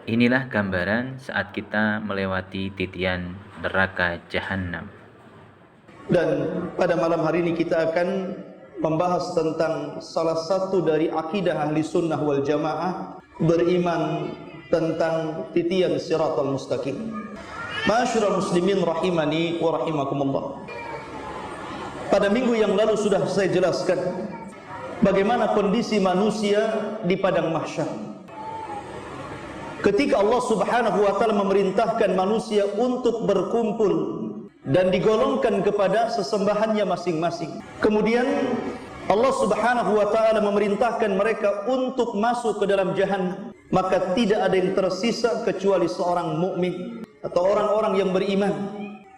Inilah gambaran saat kita melewati titian neraka jahanam. Dan pada malam hari ini kita akan membahas tentang salah satu dari akidah ahli sunnah wal jamaah, beriman tentang titian siratal mustaqim. Ma'asyiral muslimin rahimani wa rahimakumullah. Pada minggu yang lalu sudah saya jelaskan bagaimana kondisi manusia di padang mahsyar. Ketika Allah Subhanahu wa taala memerintahkan manusia untuk berkumpul dan digolongkan kepada sesembahannya masing-masing. Kemudian Allah Subhanahu wa taala memerintahkan mereka untuk masuk ke dalam jahannam. Maka tidak ada yang tersisa kecuali seorang mukmin atau orang-orang yang beriman,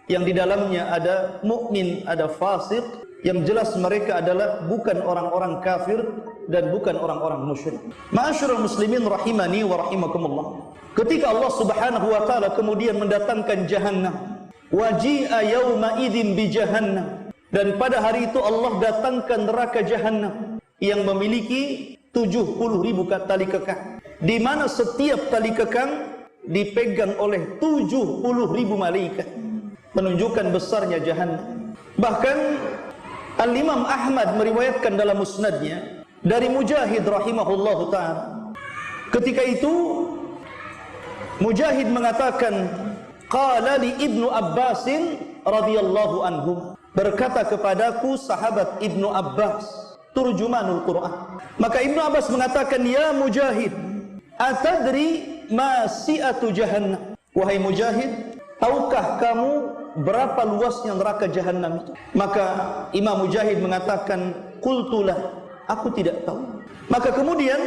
yang di dalamnya ada mukmin, ada fasik, yang jelas mereka adalah bukan orang-orang kafir dan bukan orang-orang musyrik. Ma'asyiral muslimin rahimani wa rahimakumullah. Ketika Allah Subhanahu wa taala kemudian mendatangkan jahannam, waji'a yauma idzin bi jahannam, dan pada hari itu Allah datangkan neraka jahannam yang memiliki 70.000 tali kekang, di mana setiap tali kekang dipegang oleh 70.000 malaikat, menunjukkan besarnya jahannam. Bahkan Al-Imam Ahmad meriwayatkan dalam musnadnya dari Mujahid rahimahullahu ta'ala. Ketika itu Mujahid mengatakan, qala li Ibnu Abbasin radhiyallahu anhu, berkata kepadaku sahabat Ibnu Abbas, turjumanul Quran. Maka Ibnu Abbas mengatakan, ya Mujahid, atadri ma si'atu jahannam? Wahai Mujahid, tahukah kamu berapa luasnya neraka jahannam itu? Maka Imam Mujahid mengatakan, qultulah, aku tidak tahu. Maka kemudian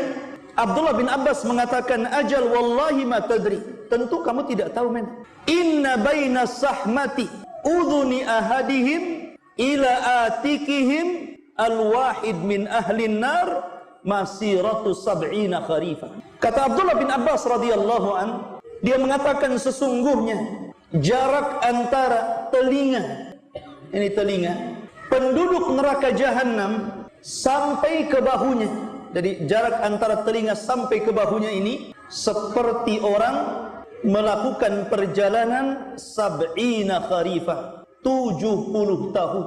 Abdullah bin Abbas mengatakan, ajal wallahi ma tadri, tentu kamu tidak tahu men. Inna baina sahmati udhuni ahadihim ila atikihim al-wahid min ahlin nar masiratu sab'ina kharifah. Kata Abdullah bin Abbas radhiyallahu an, dia mengatakan sesungguhnya jarak antara telinga, ini telinga, penduduk neraka jahanam sampai ke bahunya. Jadi jarak antara telinga sampai ke bahunya ini seperti orang melakukan perjalanan sab'ina kharifah, 70 tahun.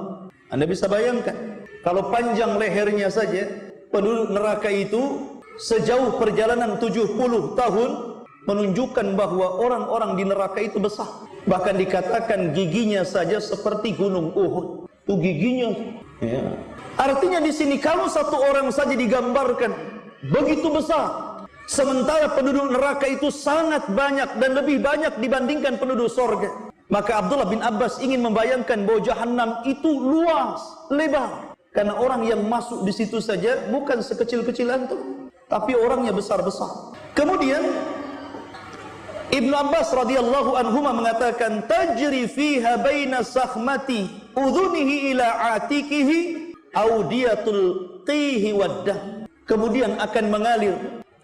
Anda bisa bayangkan, kalau panjang lehernya saja penduduk neraka itu sejauh perjalanan 70 tahun, menunjukkan bahwa orang-orang di neraka itu besar. Bahkan dikatakan giginya saja seperti gunung Uhud. Itu giginya. Ya. Artinya di sini kalau satu orang saja digambarkan begitu besar, sementara penduduk neraka itu sangat banyak dan lebih banyak dibandingkan penduduk sorga. Maka Abdullah bin Abbas ingin membayangkan bahwa jahanam itu luas, lebar. Karena orang yang masuk di situ saja bukan sekecil-kecil antum, tapi orangnya besar-besar. Kemudian Ibnu Abbas radhiyallahu anhuma mengatakan, tajri fiha baina sakhmati udhunihi ila atikihi audiyatul qihi waddah. Kemudian akan mengalir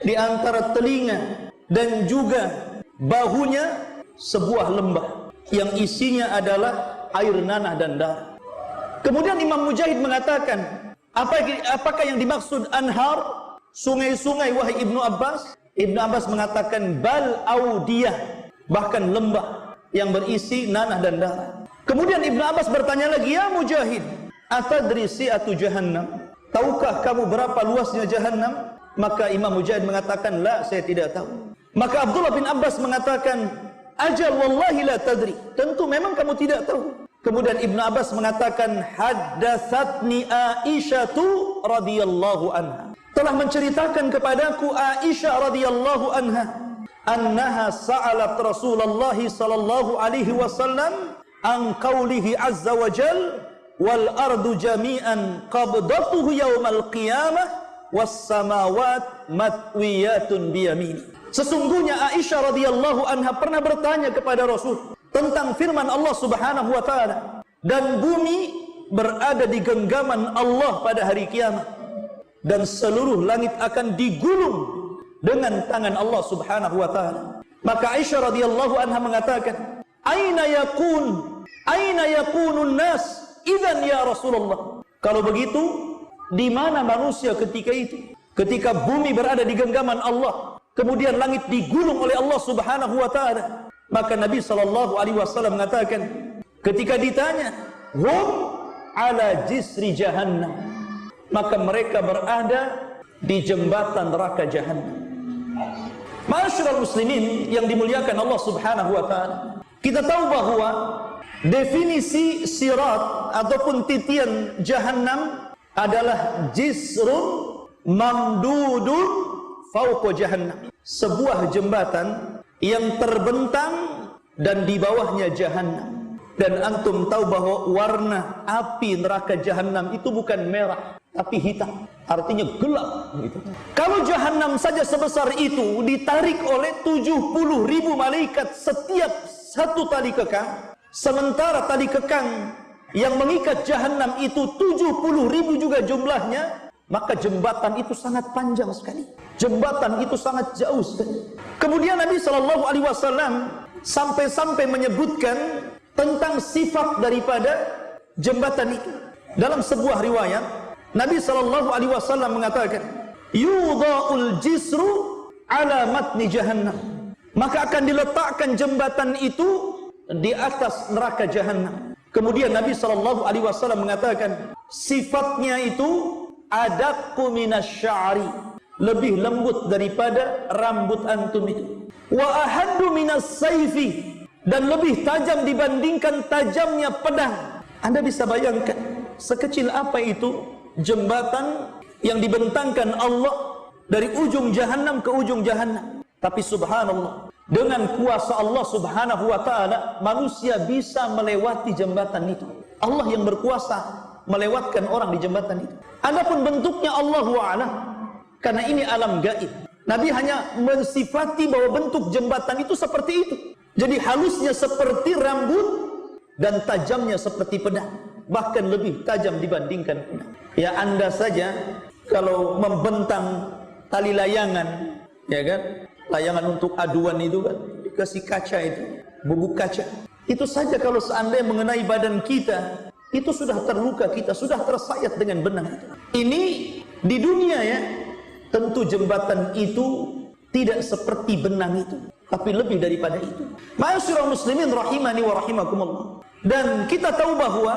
di antara telinga dan juga bahunya sebuah lembah yang isinya adalah air nanah dan darah. Kemudian Imam Mujahid mengatakan, apakah yang dimaksud anhar, sungai-sungai wahai Ibnu Abbas? Ibnu Abbas mengatakan bal audiyah, bahkan lembah yang berisi nanah dan darah. Kemudian Ibnu Abbas bertanya lagi, ya Mujahid, atadri si'atu jahannam? Tahukah kamu berapa luasnya jahannam? Maka Imam Mujahid mengatakan, la, saya tidak tahu. Maka Abdullah bin Abbas mengatakan, ajal wallahi la tadri, tentu memang kamu tidak tahu. Kemudian Ibnu Abbas mengatakan, haddatsatni Aisyatu radhiyallahu anha, telah menceritakan kepadaku Aisyah radhiyallahu anha, annaha sa'alat Rasulullah sallallahu alaihi wasallam an qaulihi azza wa jal wal ardu jami'an qabdatuhu yaumal qiyamah was samawat matwiyatun biyamini. Sesungguhnya Aisyah radhiyallahu anha pernah bertanya kepada Rasul tentang firman Allah Subhanahu wa taala, dan bumi berada di genggaman Allah pada hari kiamat, dan seluruh langit akan digulung dengan tangan Allah Subhanahu wa taala. Maka Aisyah radhiyallahu anha mengatakan, aina yakunun nas idzan ya Rasulullah? Kalau begitu, di mana manusia ketika itu? Ketika bumi berada di genggaman Allah kemudian langit digulung oleh Allah Subhanahu wa taala. Maka Nabi sallallahu alaihi wasallam mengatakan ketika ditanya, "Hum ala jisri jahannam." Maka mereka berada di jembatan neraka jahannam. Ma'asyiral muslimin yang dimuliakan Allah Subhanahu wa taala, kita tahu bahwa definisi sirat ataupun titian jahannam adalah jisrun mamdudun fauqa jahannam. Sebuah jembatan yang terbentang dan di bawahnya jahannam. Dan antum tahu bahwa warna api neraka jahannam itu bukan merah tapi hitam, artinya gelap gitu. Kalau jahannam saja sebesar itu ditarik oleh 70.000 malaikat setiap satu tali kekang, sementara tali kekang yang mengikat jahannam itu 70.000 juga jumlahnya, maka jembatan itu sangat panjang sekali. Jembatan itu sangat jauh sekali. Kemudian Nabi Shallallahu Alaihi Wasallam sampai-sampai menyebutkan tentang sifat daripada jembatan itu. Dalam sebuah riwayat, Nabi Shallallahu Alaihi Wasallam mengatakan, "Yudha'ul jisru ala matni jahannam." Maka akan diletakkan jembatan itu di atas neraka jahannam. Kemudian Nabi Shallallahu Alaihi Wasallam mengatakan, sifatnya itu adaqqu minasy'ari, lebih lembut daripada rambut antum itu. Wa ahaddu minas sayfi, dan lebih tajam dibandingkan tajamnya pedang. Anda bisa bayangkan sekecil apa itu jembatan yang dibentangkan Allah dari ujung jahannam ke ujung jahannam. Tapi subhanallah, dengan kuasa Allah Subhanahu wa taala manusia bisa melewati jembatan itu. Allah yang berkuasa melewatkan orang di jembatan itu. Adapun bentuknya Allahu a'lam, karena ini alam gaib. Nabi hanya mensifati bahwa bentuk jembatan itu seperti itu. Jadi halusnya seperti rambut dan tajamnya seperti pedang, bahkan lebih tajam dibandingkan pedang. Ya Anda saja kalau membentang tali layangan, ya kan? Layangan untuk aduan itu kan dikasih kaca itu, bubuk kaca. Itu saja kalau seandainya mengenai badan kita, itu sudah terluka kita, sudah tersayat dengan benang itu. Ini di dunia ya, tentu jembatan itu tidak seperti benang itu, tapi lebih daripada itu. Ma'asyiral muslimin rahimani wa rahimakumullah. Dan kita tahu bahwa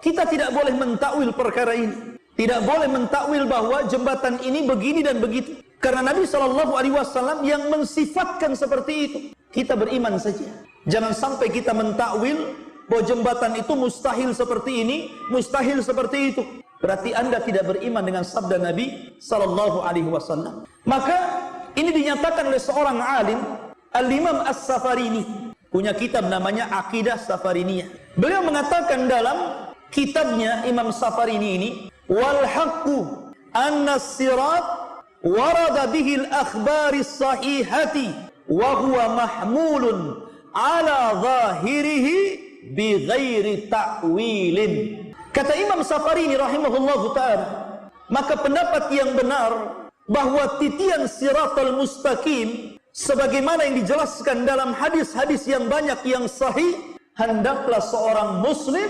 kita tidak boleh mentakwil perkara ini. Tidak boleh mentakwil bahwa jembatan ini begini dan begitu. Karena Nabi Shallallahu Alaihi Wasallam yang mensifatkan seperti itu. Kita beriman saja. Jangan sampai kita mentakwil bahwa jembatan itu mustahil seperti ini, mustahil seperti itu. Berarti Anda tidak beriman dengan sabda Nabi Shallallahu Alaihi Wasallam. Maka ini dinyatakan oleh seorang alim, Al-Imam As-Safarini, punya kitab namanya Aqidah Safariniyah. Beliau mengatakan dalam kitabnya Imam Safarini ini, wal haqqu anna sirat warada bihi al-akhbari sahihati wa huwa mahmulun ala zahirihi bi ghairi ta'wilin. Kata Imam Safarini rahimahullahu ta'ala, maka pendapat yang benar bahwa titian siratal mustaqim sebagaimana yang dijelaskan dalam hadis-hadis yang banyak yang sahih, hendaklah seorang muslim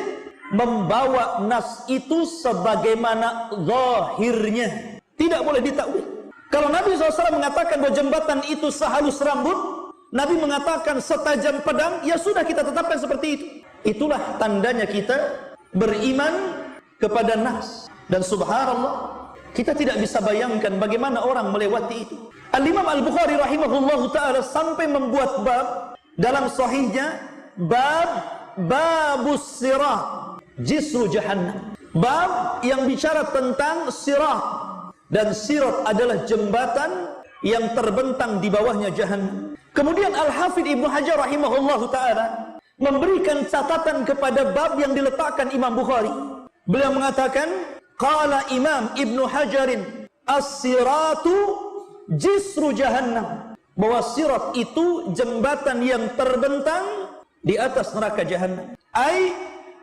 membawa nas itu sebagaimana zahirnya, tidak boleh ditakwil. Kalau Nabi SAW mengatakan bahwa jembatan itu sehalus rambut, Nabi mengatakan setajam pedang, ya sudah kita tetapkan seperti itu. Itulah tandanya kita beriman kepada nas. Dan subhanallah, kita tidak bisa bayangkan bagaimana orang melewati itu. Al-Imam Al-Bukhari rahimahullahu ta'ala sampai membuat bab dalam sahihnya, babus sirah jisru jahannam. Bab yang bicara tentang sirah. Dan sirat adalah jembatan yang terbentang di bawahnya jahannam. Kemudian Al-Hafidh Ibnu Hajar rahimahullahu ta'ala memberikan catatan kepada bab yang diletakkan Imam Bukhari. Beliau mengatakan, qala Imam Ibnu Hajarin as-siratu jisru jahannam, bahwa sirat itu jembatan yang terbentang di atas neraka jahannam. Ai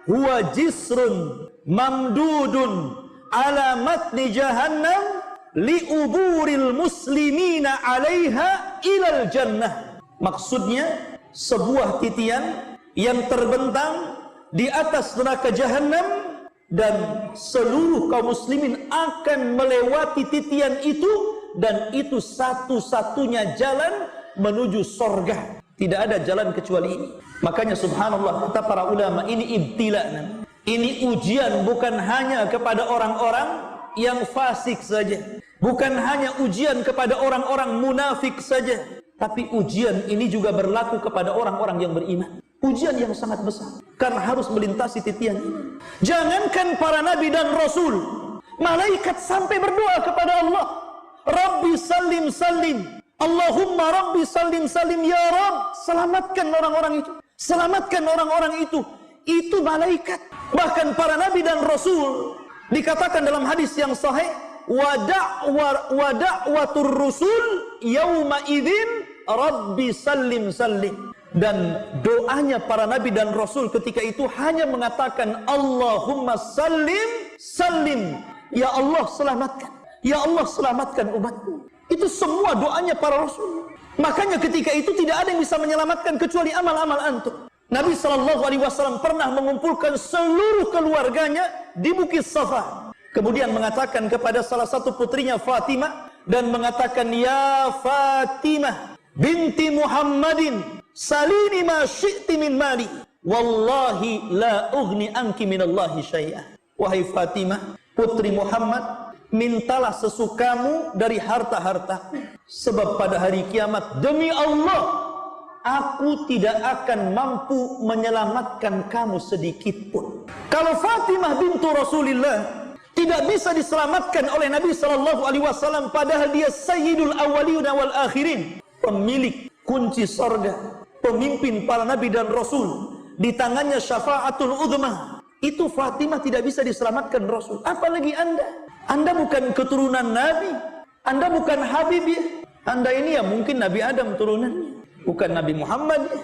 huwa jisrun mamdudun ala matni jahannam liuburil muslimina alaiha ilal jannah. Maksudnya sebuah titian yang terbentang di atas neraka jahannam, dan seluruh kaum muslimin akan melewati titian itu dan itu satu-satunya jalan menuju sorga. Tidak ada jalan kecuali ini. Makanya subhanallah, kata para ulama, ini ibtila'an. Ini ujian bukan hanya kepada orang-orang yang fasik saja, bukan hanya ujian kepada orang-orang munafik saja, tapi ujian ini juga berlaku kepada orang-orang yang beriman. Ujian yang sangat besar, karena harus melintasi titian ini. Jangankan para nabi dan rasul, malaikat sampai berdoa kepada Allah, Rabbi salim salim, Allahumma Rabbi salim salim, ya Rabb, selamatkan orang-orang itu, selamatkan orang-orang itu. Itu malaikat. Bahkan para nabi dan rasul, dikatakan dalam hadis yang sahih, wa da'watur rusul yauma idzin Rabbi salim salim. Dan doanya para nabi dan rasul ketika itu hanya mengatakan Allahumma salim salim, ya Allah selamatkan, ya Allah selamatkan umatku. Itu semua doanya para rasul. Makanya ketika itu tidak ada yang bisa menyelamatkan kecuali amal-amal antum. Nabi SAW pernah mengumpulkan seluruh keluarganya di Bukit Safa. Kemudian mengatakan kepada salah satu putrinya Fatimah, dan mengatakan, ya Fatimah binti Muhammadin, salini ma syi'ti min mali, wallahi la ughni anki minallahi syai'ah. Wahai Fatimah, putri Muhammad, mintalah sesukamu dari harta-harta, sebab pada hari kiamat demi Allah, aku tidak akan mampu menyelamatkan kamu sedikit pun. Kalau Fatimah bintu Rasulillah tidak bisa diselamatkan oleh Nabi SAW, padahal dia sayyidul awwalina wal akhirin, pemilik kunci sorga, pemimpin para nabi dan rasul, di tangannya syafaatul uzma, itu Fatimah tidak bisa diselamatkan Rasul. Apalagi Anda? Anda bukan keturunan Nabi, Anda bukan Habib ya. Anda ini ya mungkin Nabi Adam turunannya, bukan Nabi Muhammad ya.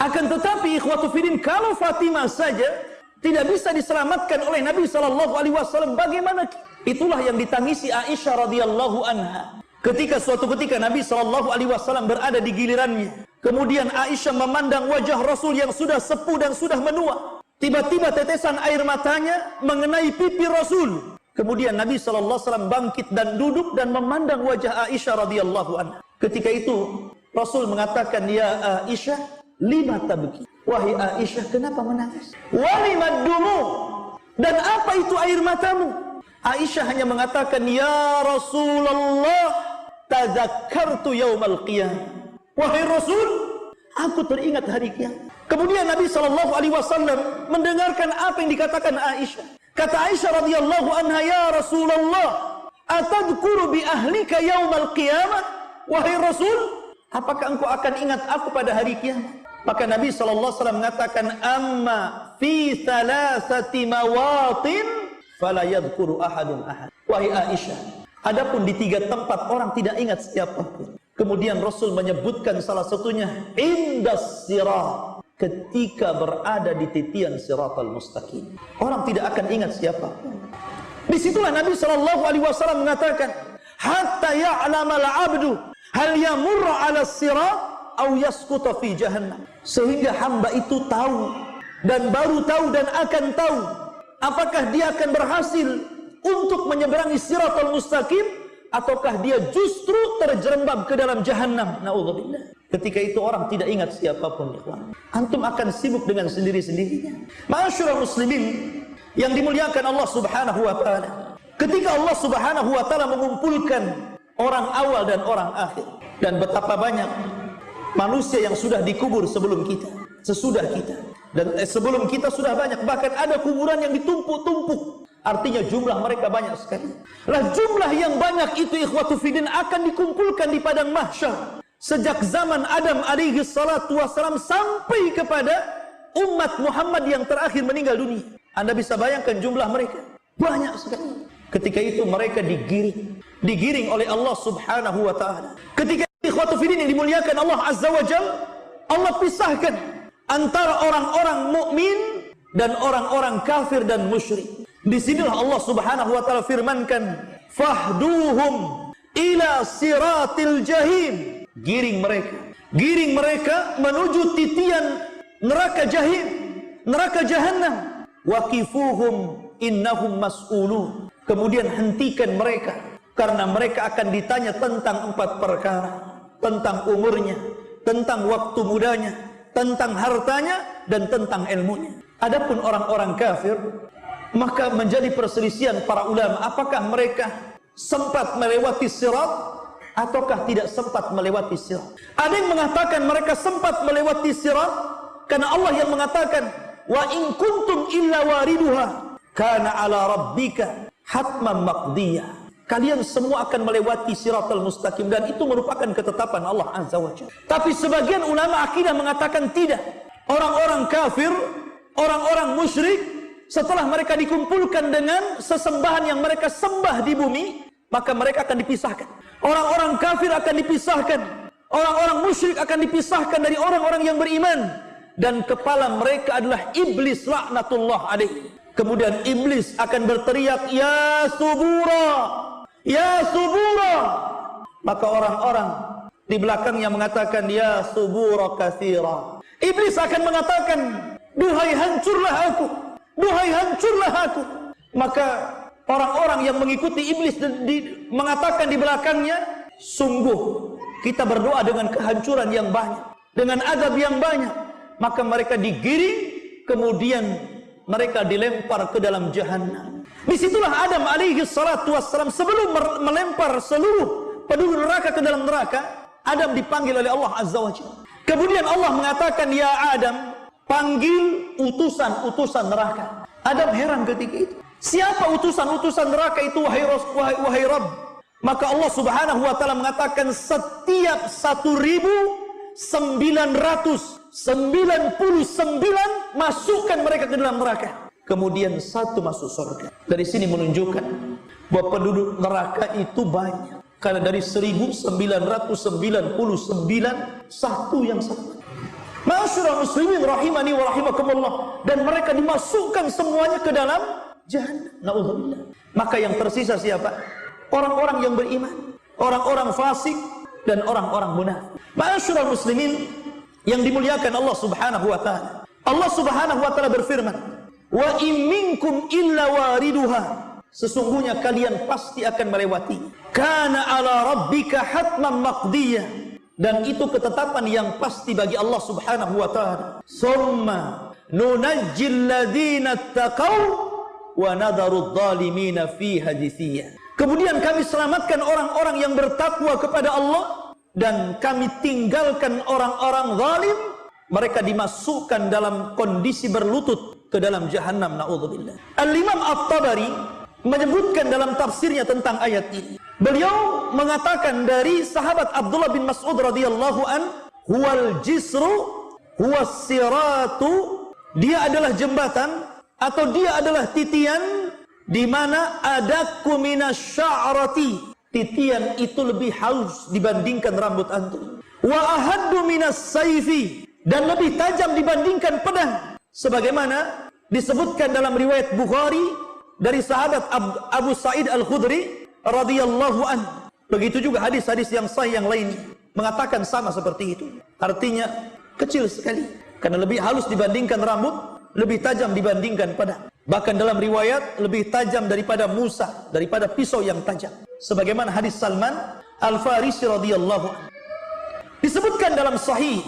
Akan tetapi ikhwatu fiddin, kalau Fatimah saja tidak bisa diselamatkan oleh Nabi SAW, bagaimana? Itulah yang ditangisi Aisyah radhiyallahu anha. Ketika suatu ketika Nabi SAW berada di gilirannya, kemudian Aisyah memandang wajah Rasul yang sudah sepuh dan sudah menua. Tiba-tiba tetesan air matanya mengenai pipi Rasul. Kemudian Nabi SAW bangkit dan duduk dan memandang wajah Aisyah radhiyallahu anha. Ketika itu Rasul mengatakan, ya Aisyah, lima tabki. Wahai Aisyah, kenapa menangis? Walimad dumu. Dan apa itu air matamu? Aisyah hanya mengatakan, ya Rasulullah, tadzakartu yaumal qiyamah. Wahai Rasul, aku teringat hari kiamat. Kemudian Nabi SAW mendengarkan apa yang dikatakan Aisyah. Kata Aisyah radhiyallahu anha, ya Rasulullah, atadhkuru bi ahlika yaumal qiyamah? Wahai Rasul, apakah engkau akan ingat aku pada hari kiamat? Maka Nabi SAW mengatakan, amma fi thalathati mawatin fala yadhkuru ahadun ahad. Wahai Aisyah, adapun di 3 tempat orang tidak ingat siapapun. Kemudian Rasul menyebutkan salah satunya indas sirat, ketika berada di titian siratal mustaqim. Orang tidak akan ingat siapapun. Disitulah Nabi SAW mengatakan, hatta ya'lamal abdu hal yamurra ala sirat au yasquta fi jahannam. Sehingga hamba itu tahu, dan baru tahu dan akan tahu, apakah dia akan berhasil untuk menyeberangi siratal mustaqim, ataukah dia justru terjerembab ke dalam jahannam. Na'udzubillah. Ketika itu orang tidak ingat siapapun, ikhwan. Antum akan sibuk dengan sendiri-sendirinya. Ma'asyiral muslimin yang dimuliakan Allah Subhanahu wa taala. Ketika Allah Subhanahu wa taala mengumpulkan orang awal dan orang akhir, dan betapa banyak manusia yang sudah dikubur sebelum kita, sesudah kita, dan sebelum kita sudah banyak. Bahkan ada kuburan yang ditumpuk-tumpuk. Artinya jumlah mereka banyak sekali. Lah jumlah yang banyak itu ikhwatu fiddin akan dikumpulkan di padang mahsyar. Sejak zaman Adam alaihi salatu wassalam sampai kepada umat Muhammad yang terakhir meninggal dunia. Anda bisa bayangkan jumlah mereka banyak sekali. Ketika itu mereka digiring oleh Allah Subhanahu wa taala. Ketika ikhwatu fiddin yang dimuliakan Allah Azza wa Jalla, Allah pisahkan antara orang-orang mukmin dan orang-orang kafir dan musyrik. Disinilah Allah Subhanahu wa taala firmankan, fahduhum ila siratil jahim. Giring mereka menuju titian neraka jahim, neraka jahannam. Waqifuhum innahum mas'ulun. Kemudian hentikan mereka Karena mereka akan ditanya tentang 4 perkara. Tentang umurnya, tentang waktu mudanya, tentang hartanya, dan tentang ilmunya. Adapun orang-orang kafir, maka menjadi perselisihan para ulama, apakah mereka sempat melewati sirat ataukah tidak sempat melewati sirat. Ada yang mengatakan mereka sempat melewati sirat karena Allah yang mengatakan, wa in kuntum illa wariduha kana ala rabbika hatman maqdiyah. Kalian semua akan melewati siratal mustaqim, dan itu merupakan ketetapan Allah Azza wa Jalla. Tapi sebagian ulama akidah mengatakan tidak. Orang-orang kafir, orang-orang musyrik, setelah mereka dikumpulkan dengan sesembahan yang mereka sembah di bumi, maka mereka akan dipisahkan. Orang-orang kafir akan dipisahkan. Orang-orang musyrik akan dipisahkan dari orang-orang yang beriman. Dan kepala mereka adalah iblis laknatullah alaihi. Kemudian iblis akan berteriak, ya subura, ya subura. Maka orang-orang di belakangnya mengatakan, ya subura katsira. Iblis akan mengatakan, duhai hancurlah aku, duhai hancurlah aku. Maka orang-orang yang mengikuti iblis mengatakan di belakangnya, sungguh kita berdoa dengan kehancuran yang banyak, dengan azab yang banyak. Maka mereka digiring, kemudian mereka dilempar ke dalam jahannam. Disitulah Adam alaihi salatu wassalam sebelum melempar seluruh penduduk neraka ke dalam neraka, Adam dipanggil oleh Allah Azza wa Jalla. Kemudian Allah mengatakan, ya Adam, panggil utusan-utusan neraka. Adam heran ketika itu. Siapa utusan-utusan neraka itu, wahai Rabb? Maka Allah Subhanahu wa taala mengatakan, setiap 1999 masukkan mereka ke dalam neraka. Kemudian 1 masuk surga. Dari sini menunjukkan bahwa penduduk neraka itu banyak. Karena dari 1999 satu yang sama. Ma'asyiral muslimin rahimani wa rahimakumullah, dan mereka dimasukkan semuanya ke dalam jahannam. Na'udzubillah. Maka yang tersisa siapa? Orang-orang yang beriman, orang-orang fasik, dan orang-orang munafik. Ma'asyiral muslimin yang dimuliakan Allah Subhanahu wa taala. Allah Subhanahu wa taala berfirman, "Wa in minkum illa wariduha." Sesungguhnya kalian pasti akan melewati. Kana ala rabbika hatman maqdiyah. Dan itu ketetapan yang pasti bagi Allah Subhanahu wa taala. Summa nunajjil ladzina taqaw wa nadharu adh-dhalimina fiha jithiya. Kemudian kami selamatkan orang-orang yang bertakwa kepada Allah, dan kami tinggalkan orang-orang zalim, mereka dimasukkan dalam kondisi berlutut ke dalam jahannam. Na'udzubillah. Al-Imam At-Tabari menyebutkan dalam tafsirnya tentang ayat ini. Beliau mengatakan dari sahabat Abdullah bin Mas'ud radhiyallahu an, huwal jisru huwas siratu, dia adalah jembatan atau dia adalah titian di mana adaku minasy'arati. Titian itu lebih halus dibandingkan rambut antum. Wa ahaddu minas saifi, dan lebih tajam dibandingkan pedang. Sebagaimana disebutkan dalam riwayat Bukhari dari sahabat Abu Sa'id Al-Khudri radhiyallahu anhu. Begitu juga hadis-hadis yang sahih yang lain mengatakan sama seperti itu. Artinya kecil sekali karena lebih halus dibandingkan rambut, lebih tajam dibandingkan pedang. Bahkan dalam riwayat lebih tajam daripada Musa, daripada pisau yang tajam. Sebagaimana hadis Salman Al-Farisi radhiyallahu anhu. Disebutkan dalam sahih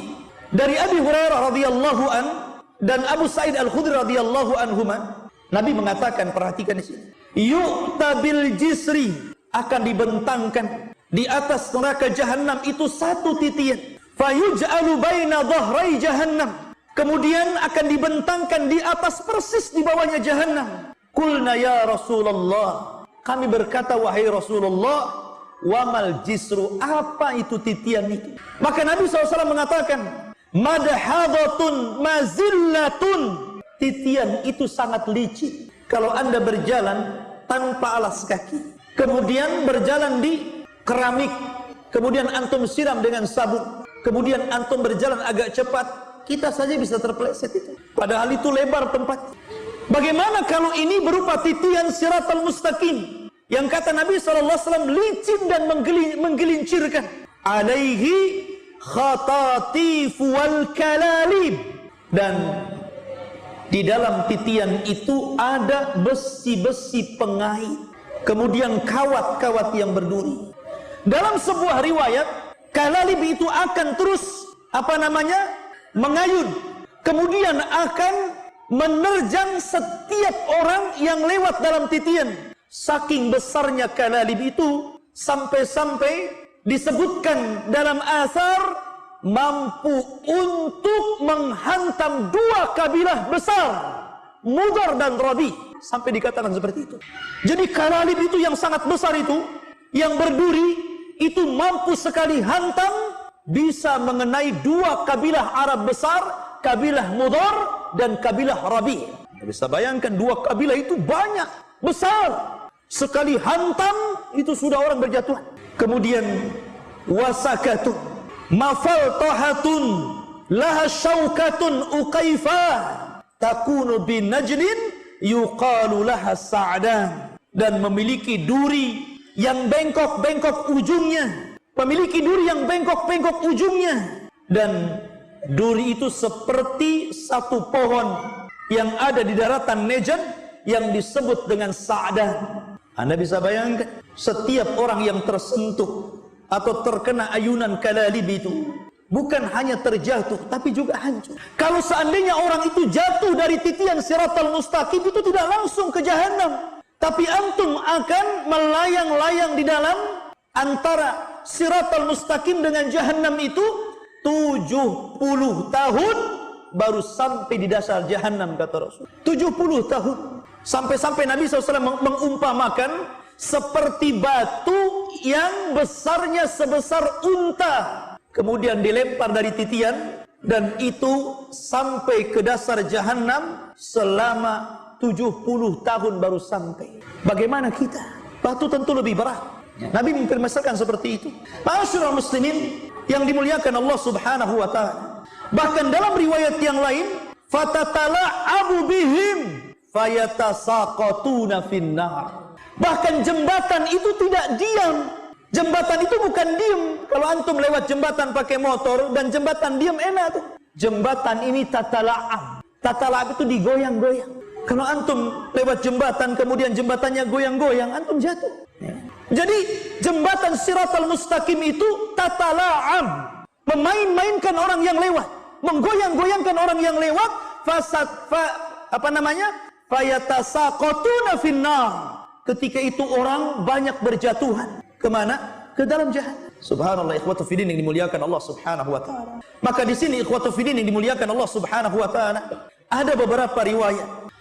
dari Abi Hurairah radhiyallahu an dan Abu Sa'id Al-Khudri radhiyallahu anhuma, Nabi mengatakan, perhatikan di sini, yu'ta bil jisri, akan dibentangkan di atas neraka jahannam itu 1 titian, fayuj'alu baina dhahrai jahannam, kemudian akan dibentangkan di atas persis di bawahnya jahannam. Qulna ya Rasulullah, kami berkata wahai Rasulullah, wamal jisru, apa itu titian itu? Maka Nabi SAW mengatakan, madhadatun mazillatun, titian itu sangat licin. Kalau anda berjalan tanpa alas kaki, kemudian berjalan di keramik, kemudian antum siram dengan sabun, kemudian antum berjalan agak cepat, kita saja bisa terpeleset itu. Padahal itu lebar tempat. Bagaimana kalau ini berupa titian siratal mustaqim, yang kata Nabi SAW licin dan menggelincirkan. Alaihi khatatif wal kalalib, dan di dalam titian itu ada besi-besi pengait. kemudian kawat-kawat yang berduri. Dalam sebuah riwayat, kalalib itu akan terus mengayun, kemudian akan menerjang setiap orang yang lewat dalam titian. Saking besarnya kalalib itu, sampai-sampai disebutkan dalam asar, mampu untuk menghantam dua kabilah besar, Mudar dan Rabi, sampai dikatakan seperti itu. Jadi kalalib itu yang sangat besar itu, yang berduri, itu mampu sekali hantam, bisa mengenai dua kabilah Arab besar, kabilah Mudar dan kabilah Rabi. Bisa bayangkan dua kabilah itu banyak, besar. Sekali hantam, itu sudah orang berjatuhan. Kemudian wasakatun mafaltahatun laha syaukatun uqaifah takunu bin najlin yuqalu laha sa'dan. Dan memiliki duri yang bengkok-bengkok ujungnya, memiliki duri yang bengkok-bengkok ujungnya, dan duri itu seperti satu pohon yang ada di daratan Najd yang disebut dengan Sa'dan. Anda bisa bayangkan, setiap orang yang tersentuh atau terkena ayunan kalalib itu bukan hanya terjatuh, tapi juga hancur. Kalau seandainya orang itu jatuh dari titian Siratal Mustaqim, itu tidak langsung ke jahanam, tapi antum akan melayang-layang di dalam antara Siratal Mustaqim dengan Jahannam itu 70 tahun baru sampai di dasar Jahannam, kata Rasul. 70 tahun. Sampai-sampai Nabi SAW mengumpamakan seperti batu yang besarnya sebesar unta, kemudian dilempar dari titian, dan itu sampai ke dasar Jahannam selama 70 tahun baru sampai. Bagaimana kita? Batu tentu lebih berat. Nabi mempermasalahkan seperti itu. Ma'asyiral muslimin yang dimuliakan Allah Subhanahu wa taala. Bahkan dalam riwayat yang lain, fatatala'abu bihim fayatasaqatuna finnar. Bahkan jembatan itu tidak diam. Jembatan itu bukan diam. Kalau antum lewat jembatan pakai motor dan jembatan diam, enak tuh. Jembatan ini tatala'ab. Tatala'ab itu digoyang-goyang. Kalau antum lewat jembatan, kemudian jembatannya goyang-goyang, antum jatuh. Jadi jembatan Siratal Mustaqim itu tatala'am, memain-mainkan orang yang lewat, menggoyang-goyangkan orang yang lewat. Fayatasaqatuna finnar. Ketika itu orang banyak berjatuhan. Kemana? Ke dalam jahannam. Subhanallah, ikhwatu fiddin yang dimuliakan Allah Subhanahu wa taala. Maka di sini ikhwatu fiddin yang dimuliakan Allah Subhanahu wa taala, ada beberapa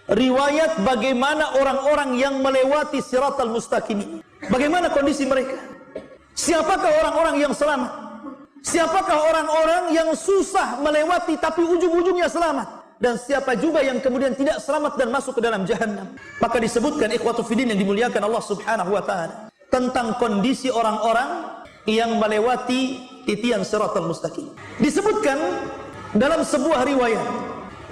riwayat bagaimana orang-orang yang melewati Siratal Mustaqim ini. Bagaimana kondisi mereka? Siapakah orang-orang yang selamat? Siapakah orang-orang yang susah melewati tapi ujung-ujungnya selamat? Dan siapa juga yang kemudian tidak selamat dan masuk ke dalam jahannam? Maka disebutkan ikhwatu fiddin yang dimuliakan Allah Subhanahu wa taala tentang kondisi orang-orang yang melewati titian Siratal Mustaqim. Disebutkan dalam sebuah riwayat,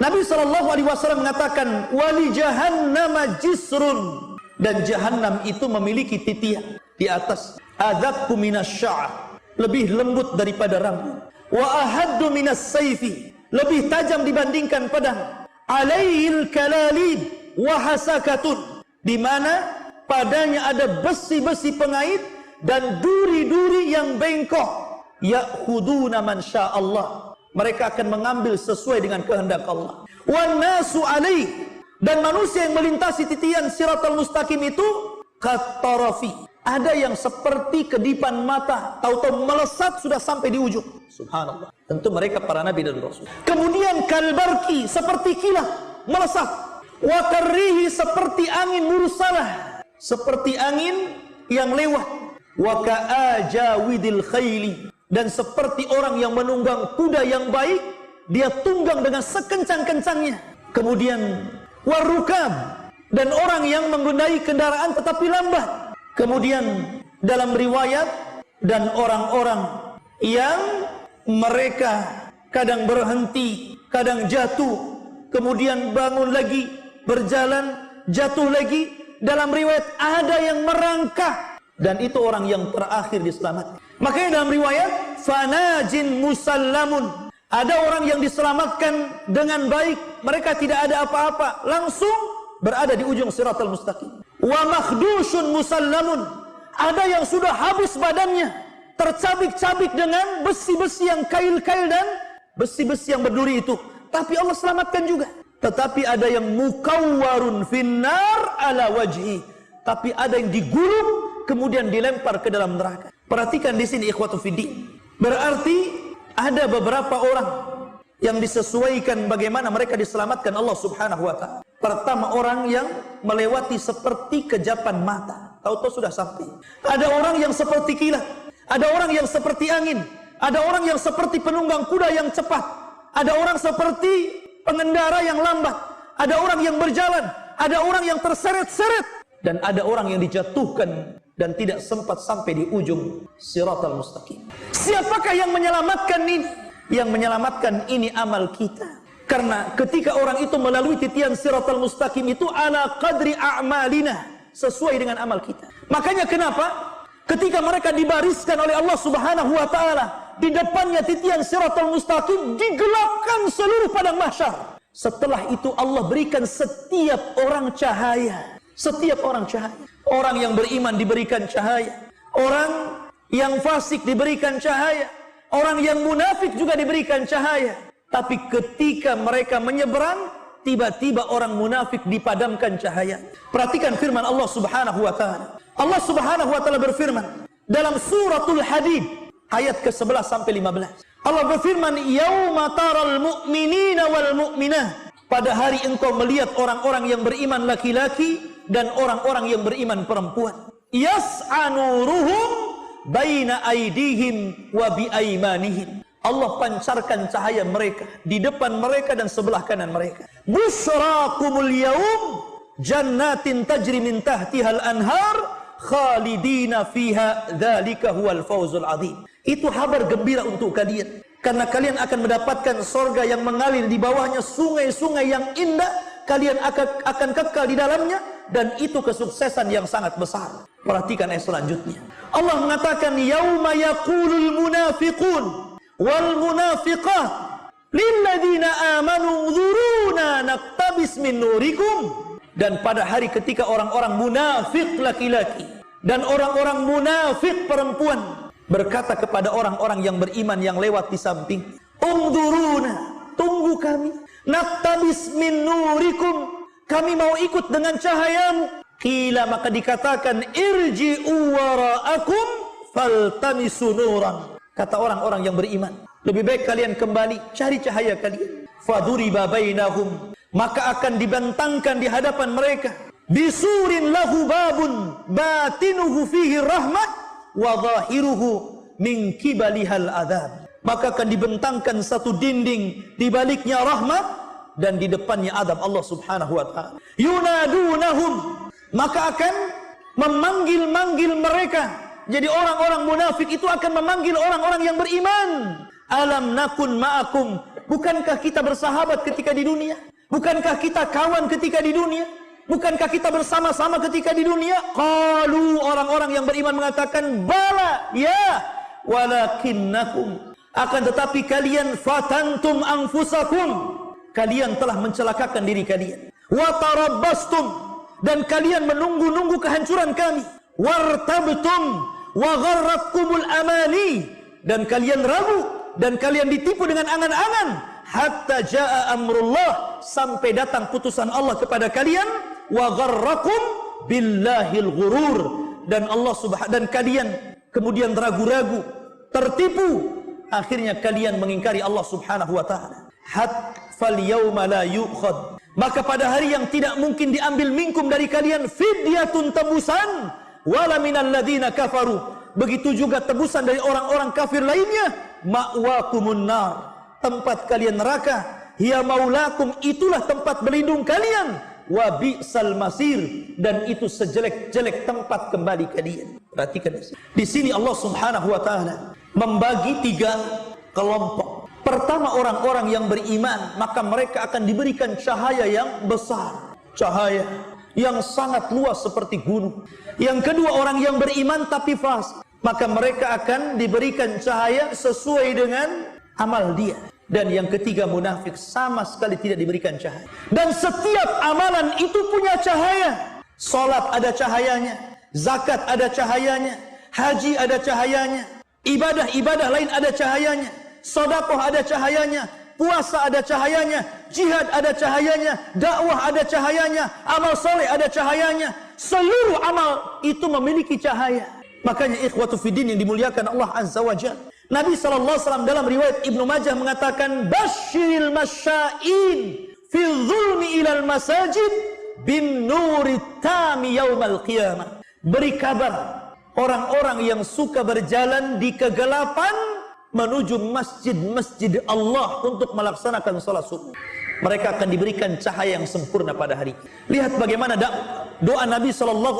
Nabi SAW mengatakan, wali jahannama jisrun, dan jahannam itu memiliki titian di atas, adzaqu minasy-sya'r, lebih lembut daripada rambut, wa ahaddu minas sayfi, lebih tajam dibandingkan pedang, alaihil kalalib wa hasakatun, di mana padanya ada besi-besi pengait dan duri-duri yang bengkok, ya'khuduna man sya'allah, mereka akan mengambil sesuai dengan kehendak Allah. Wan nasu alaih, dan manusia yang melintasi titian Siratal Mustaqim itu katarafi, ada yang seperti kedipan mata, tahu-tahu melesat sudah sampai di ujung. Subhanallah. Tentu mereka para nabi dan rasul. Kemudian kalbarki, seperti kilat melesat. Wa karrihi, seperti angin mursalah, seperti angin yang lewat. Wa ka'ajawidil khayli, dan seperti orang yang menunggang kuda yang baik, dia tunggang dengan sekencang-kencangnya. Kemudian warukab, dan orang yang mengendarai kendaraan tetapi lambat. Kemudian dalam riwayat, dan orang-orang yang mereka kadang berhenti, kadang jatuh, kemudian bangun lagi, berjalan, jatuh lagi. Dalam riwayat ada yang merangkak, dan itu orang yang terakhir diselamatkan. Makanya dalam riwayat, fanajin musallamun, ada orang yang diselamatkan dengan baik, mereka tidak ada apa-apa, langsung berada di ujung Siratal Mustaqim. wa makhdushun musallamun. Ada yang sudah habis badannya, tercabik-cabik dengan besi-besi yang kail-kail dan besi-besi yang berduri itu, tapi Allah selamatkan juga. Tetapi ada yang mukawwarun finnar ala wajhi, tapi ada yang digulung kemudian dilempar ke dalam neraka. Perhatikan di sini ikhwatu fiddin. Berarti ada beberapa orang yang disesuaikan bagaimana mereka diselamatkan Allah Subhanahu wa taala. Pertama, orang yang melewati seperti kejapan mata, tahu-tahu sudah sampai. Ada orang yang seperti kilat, ada orang yang seperti angin, ada orang yang seperti penunggang kuda yang cepat, ada orang seperti pengendara yang lambat, ada orang yang berjalan, ada orang yang terseret-seret, dan ada orang yang dijatuhkan dan tidak sempat sampai di ujung siratal mustaqim. Siapakah yang menyelamatkan ini? Yang menyelamatkan ini amal kita. Karena ketika orang itu melalui titian siratal mustaqim itu ala qadri a'malina, sesuai dengan amal kita. Makanya kenapa ketika mereka dibariskan oleh Allah Subhanahu wa taala, di depannya titian siratal mustaqim, digelapkan seluruh padang mahsyar. Setelah itu Allah berikan setiap orang cahaya. Setiap orang cahaya. Orang yang beriman diberikan cahaya, orang yang fasik diberikan cahaya, orang yang munafik juga diberikan cahaya. Tapi ketika mereka menyeberang, tiba-tiba orang munafik dipadamkan cahaya. Perhatikan firman Allah Subhanahu wa taala. Allah Subhanahu wa taala berfirman dalam suratul Hadid ayat ke-11 sampai 15. Allah berfirman, "Yauma taral mu'minina wal mu'minat." Pada hari engkau melihat orang-orang yang beriman laki-laki dan orang-orang yang beriman perempuan. Yas'a nuruhum baina aydihim wa bi aymanihim. Allah pancarkan cahaya mereka di depan mereka dan sebelah kanan mereka. Busyrakumul yaum jannatin tajri min tahtihal anhar khalidina fiha dzalika huwal fawzul azim. Itu kabar gembira untuk kalian, karena kalian akan mendapatkan sorga yang mengalir di bawahnya sungai-sungai yang indah. Kalian akan kekal di dalamnya, dan itu kesuksesan yang sangat besar. Perhatikan ayat selanjutnya. Allah mengatakan, yauma yaqulul munafiqun wal munafiqat lilladzina amanu dzuruna naqtabis min nurikum. Dan pada hari ketika orang-orang munafik laki-laki dan orang-orang munafik perempuan berkata kepada orang-orang yang beriman yang lewat di samping, "Ungduruna, tunggu kami. Naqtabis min nurikum, kami mau ikut dengan cahayamu." Qila, maka dikatakan, "Irji'u wara'akum faltamisu nuran." Kata orang-orang yang beriman, lebih baik kalian kembali cari cahaya kalian. Faduriba bainahum, maka akan dibentangkan di hadapan mereka, bisurin lahu babun batinuhu fihi rahmah wa zahiruhu min kibalihal adzab. Maka akan dibentangkan satu dinding, di baliknya rahmat dan di depannya adab Allah Subhanahu wa taala. Yunadunahum, maka akan memanggil-manggil mereka. Jadi orang-orang munafik itu akan memanggil orang-orang yang beriman. Alam nakun ma'akum, bukankah kita bersahabat ketika di dunia? Bukankah kita kawan ketika di dunia? Bukankah kita bersama-sama ketika di dunia? Qalu, orang-orang yang beriman mengatakan, bala, ya, walakinnakum, akan tetapi kalian fatantum anfusakum, kalian telah mencelakakan diri kalian. Wa tarabbastum, dan kalian menunggu-nunggu kehancuran kami. Wartabtum wa gharratkumul amani, dan kalian ragu dan kalian ditipu dengan angan-angan. Hatta jaa amrullah, sampai datang putusan Allah kepada kalian. Wa gharrakum billahil ghurur, dan Allah dan kalian kemudian ragu-ragu, tertipu. Akhirnya kalian mengingkari Allah Subhanahu wa taala. Fal yauma la yu'khad, maka pada hari yang tidak mungkin diambil minkum dari kalian fidyatun, tebusan, wala minal ladzina kafaru, begitu juga tebusan dari orang-orang kafir lainnya. Ma'wakumun nar, tempat kalian neraka. Hiya maulakum, itulah tempat berlindung kalian. Wa bi'sal masir, dan itu sejelek-jelek tempat kembali kalian. Perhatikan di sini Allah Subhanahu wa taala membagi 3 kelompok. Pertama, orang-orang yang beriman, maka mereka akan diberikan cahaya yang besar, cahaya yang sangat luas seperti gunung. Yang kedua, orang yang beriman tapi fasik, maka mereka akan diberikan cahaya sesuai dengan amal dia. Dan yang ketiga, munafik, sama sekali tidak diberikan cahaya. Dan setiap amalan itu punya cahaya. Salat ada cahayanya, zakat ada cahayanya, haji ada cahayanya, ibadah-ibadah lain ada cahayanya, sedekah ada cahayanya, puasa ada cahayanya, jihad ada cahayanya, dakwah ada cahayanya, amal soleh ada cahayanya. Seluruh amal itu memiliki cahaya. Makanya ikhwatu fiddin yang dimuliakan Allah Azza wa Jalla, Nabi SAW dalam riwayat Ibnu Majah mengatakan, basyiril masya'in fi dhulmi ilal masajid bin nuri tami yaumal qiyamah. Beri kabar orang-orang yang suka berjalan di kegelapan menuju masjid-masjid Allah untuk melaksanakan salat subuh. Mereka akan diberikan cahaya yang sempurna pada hari. Lihat bagaimana doa Nabi SAW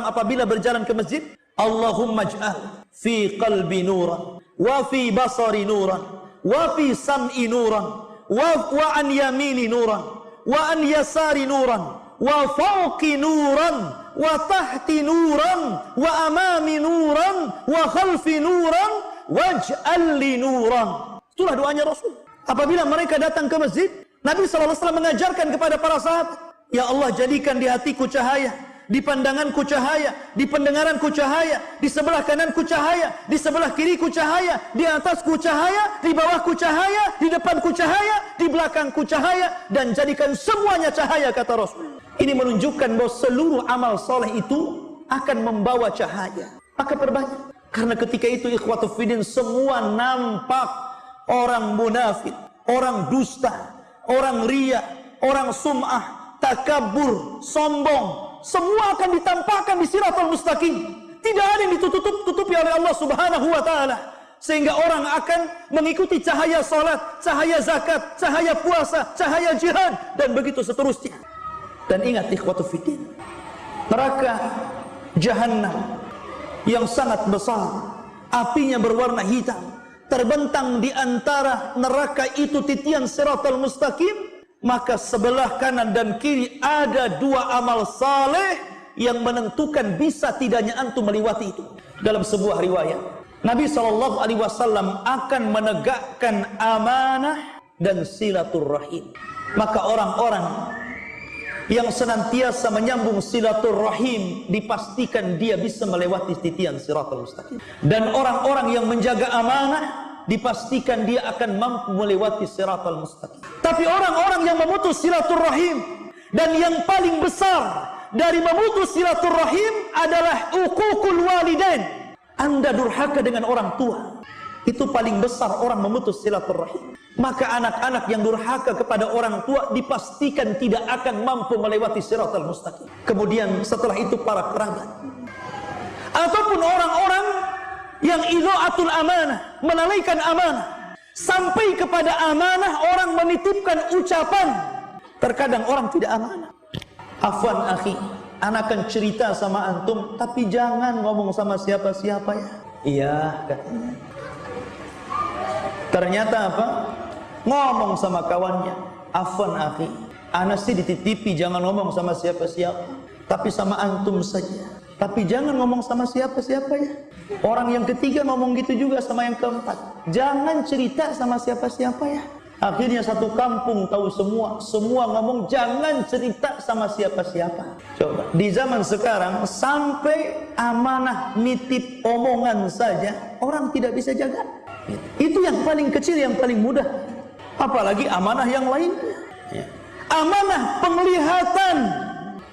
apabila berjalan ke masjid. Allahumma ij'al fi qalbi nuran wa fi basari nuran wa fi sam'i nuran wa an yamini nuran wa an yasari nuran wa fawqi nuran wa tahti nuran wa amami nuran wa khalfi nuran waj'al li nuran. Itulah doanya Rasul. Apabila mereka datang ke masjid, Nabi SAW mengajarkan kepada para sahabat, ya Allah, jadikan di hatiku cahaya, di pandanganku cahaya, di pendengaranku cahaya, di sebelah kananku cahaya, di sebelah kiriku cahaya, di atasku cahaya, di bawahku cahaya, di depanku cahaya, di belakangku cahaya, dan jadikan semuanya cahaya, kata Rasul. Ini menunjukkan bahwa seluruh amal soleh itu akan membawa cahaya. Maka perbanyak. Karena ketika itu ikhwatu fiddin semua nampak. Orang munafik, orang dusta, orang riya, orang sum'ah, takabur, sombong, semua akan ditampakkan di siratal mustaqim. Tidak ada yang ditutup-tutupi oleh Allah Subhanahu wa taala. Sehingga orang akan mengikuti cahaya salat, cahaya zakat, cahaya puasa, cahaya jihad, dan begitu seterusnya. Dan ingat ikhwatu fiddin, neraka Jahannam yang sangat besar, apinya berwarna hitam, terbentang di antara neraka itu titian siratal mustaqim. Maka sebelah kanan dan kiri ada dua amal saleh yang menentukan bisa tidaknya antum melewati itu. Dalam sebuah riwayat, Nabi SAW akan menegakkan amanah dan silaturrahim. Maka orang-orang yang senantiasa menyambung silaturrahim dipastikan dia bisa melewati titian siratal mustaqim. Dan orang-orang yang menjaga amanah dipastikan dia akan mampu melewati siratal mustaqim. Tapi orang-orang yang memutus silaturrahim, dan yang paling besar dari memutus silaturrahim adalah uququl walidain. Anda durhaka dengan orang tua, itu paling besar orang memutus silaturrahim. Maka anak-anak yang durhaka kepada orang tua dipastikan tidak akan mampu melewati siratal mustaqim. Kemudian setelah itu para kerabat, ataupun orang-orang yang idha'atul amanah, melalaikan amanah. Sampai kepada amanah orang menitipkan ucapan. Terkadang orang tidak amanah. Afwan akhi, anak akan cerita sama antum, tapi jangan ngomong sama siapa-siapa ya. Iya, katanya. Ternyata apa? Ngomong sama kawannya. Afwan akhi, anak sih dititipi jangan ngomong sama siapa-siapa, tapi sama antum saja. Tapi jangan ngomong sama siapa-siapa ya. Orang yang ketiga ngomong gitu juga sama yang keempat. Jangan cerita sama siapa-siapa ya. Akhirnya satu kampung tahu semua. Semua ngomong jangan cerita sama siapa-siapa. Coba, di zaman sekarang sampai amanah nitip omongan saja orang tidak bisa jaga. Itu yang paling kecil, yang paling mudah. Apalagi amanah yang lainnya. Amanah penglihatan.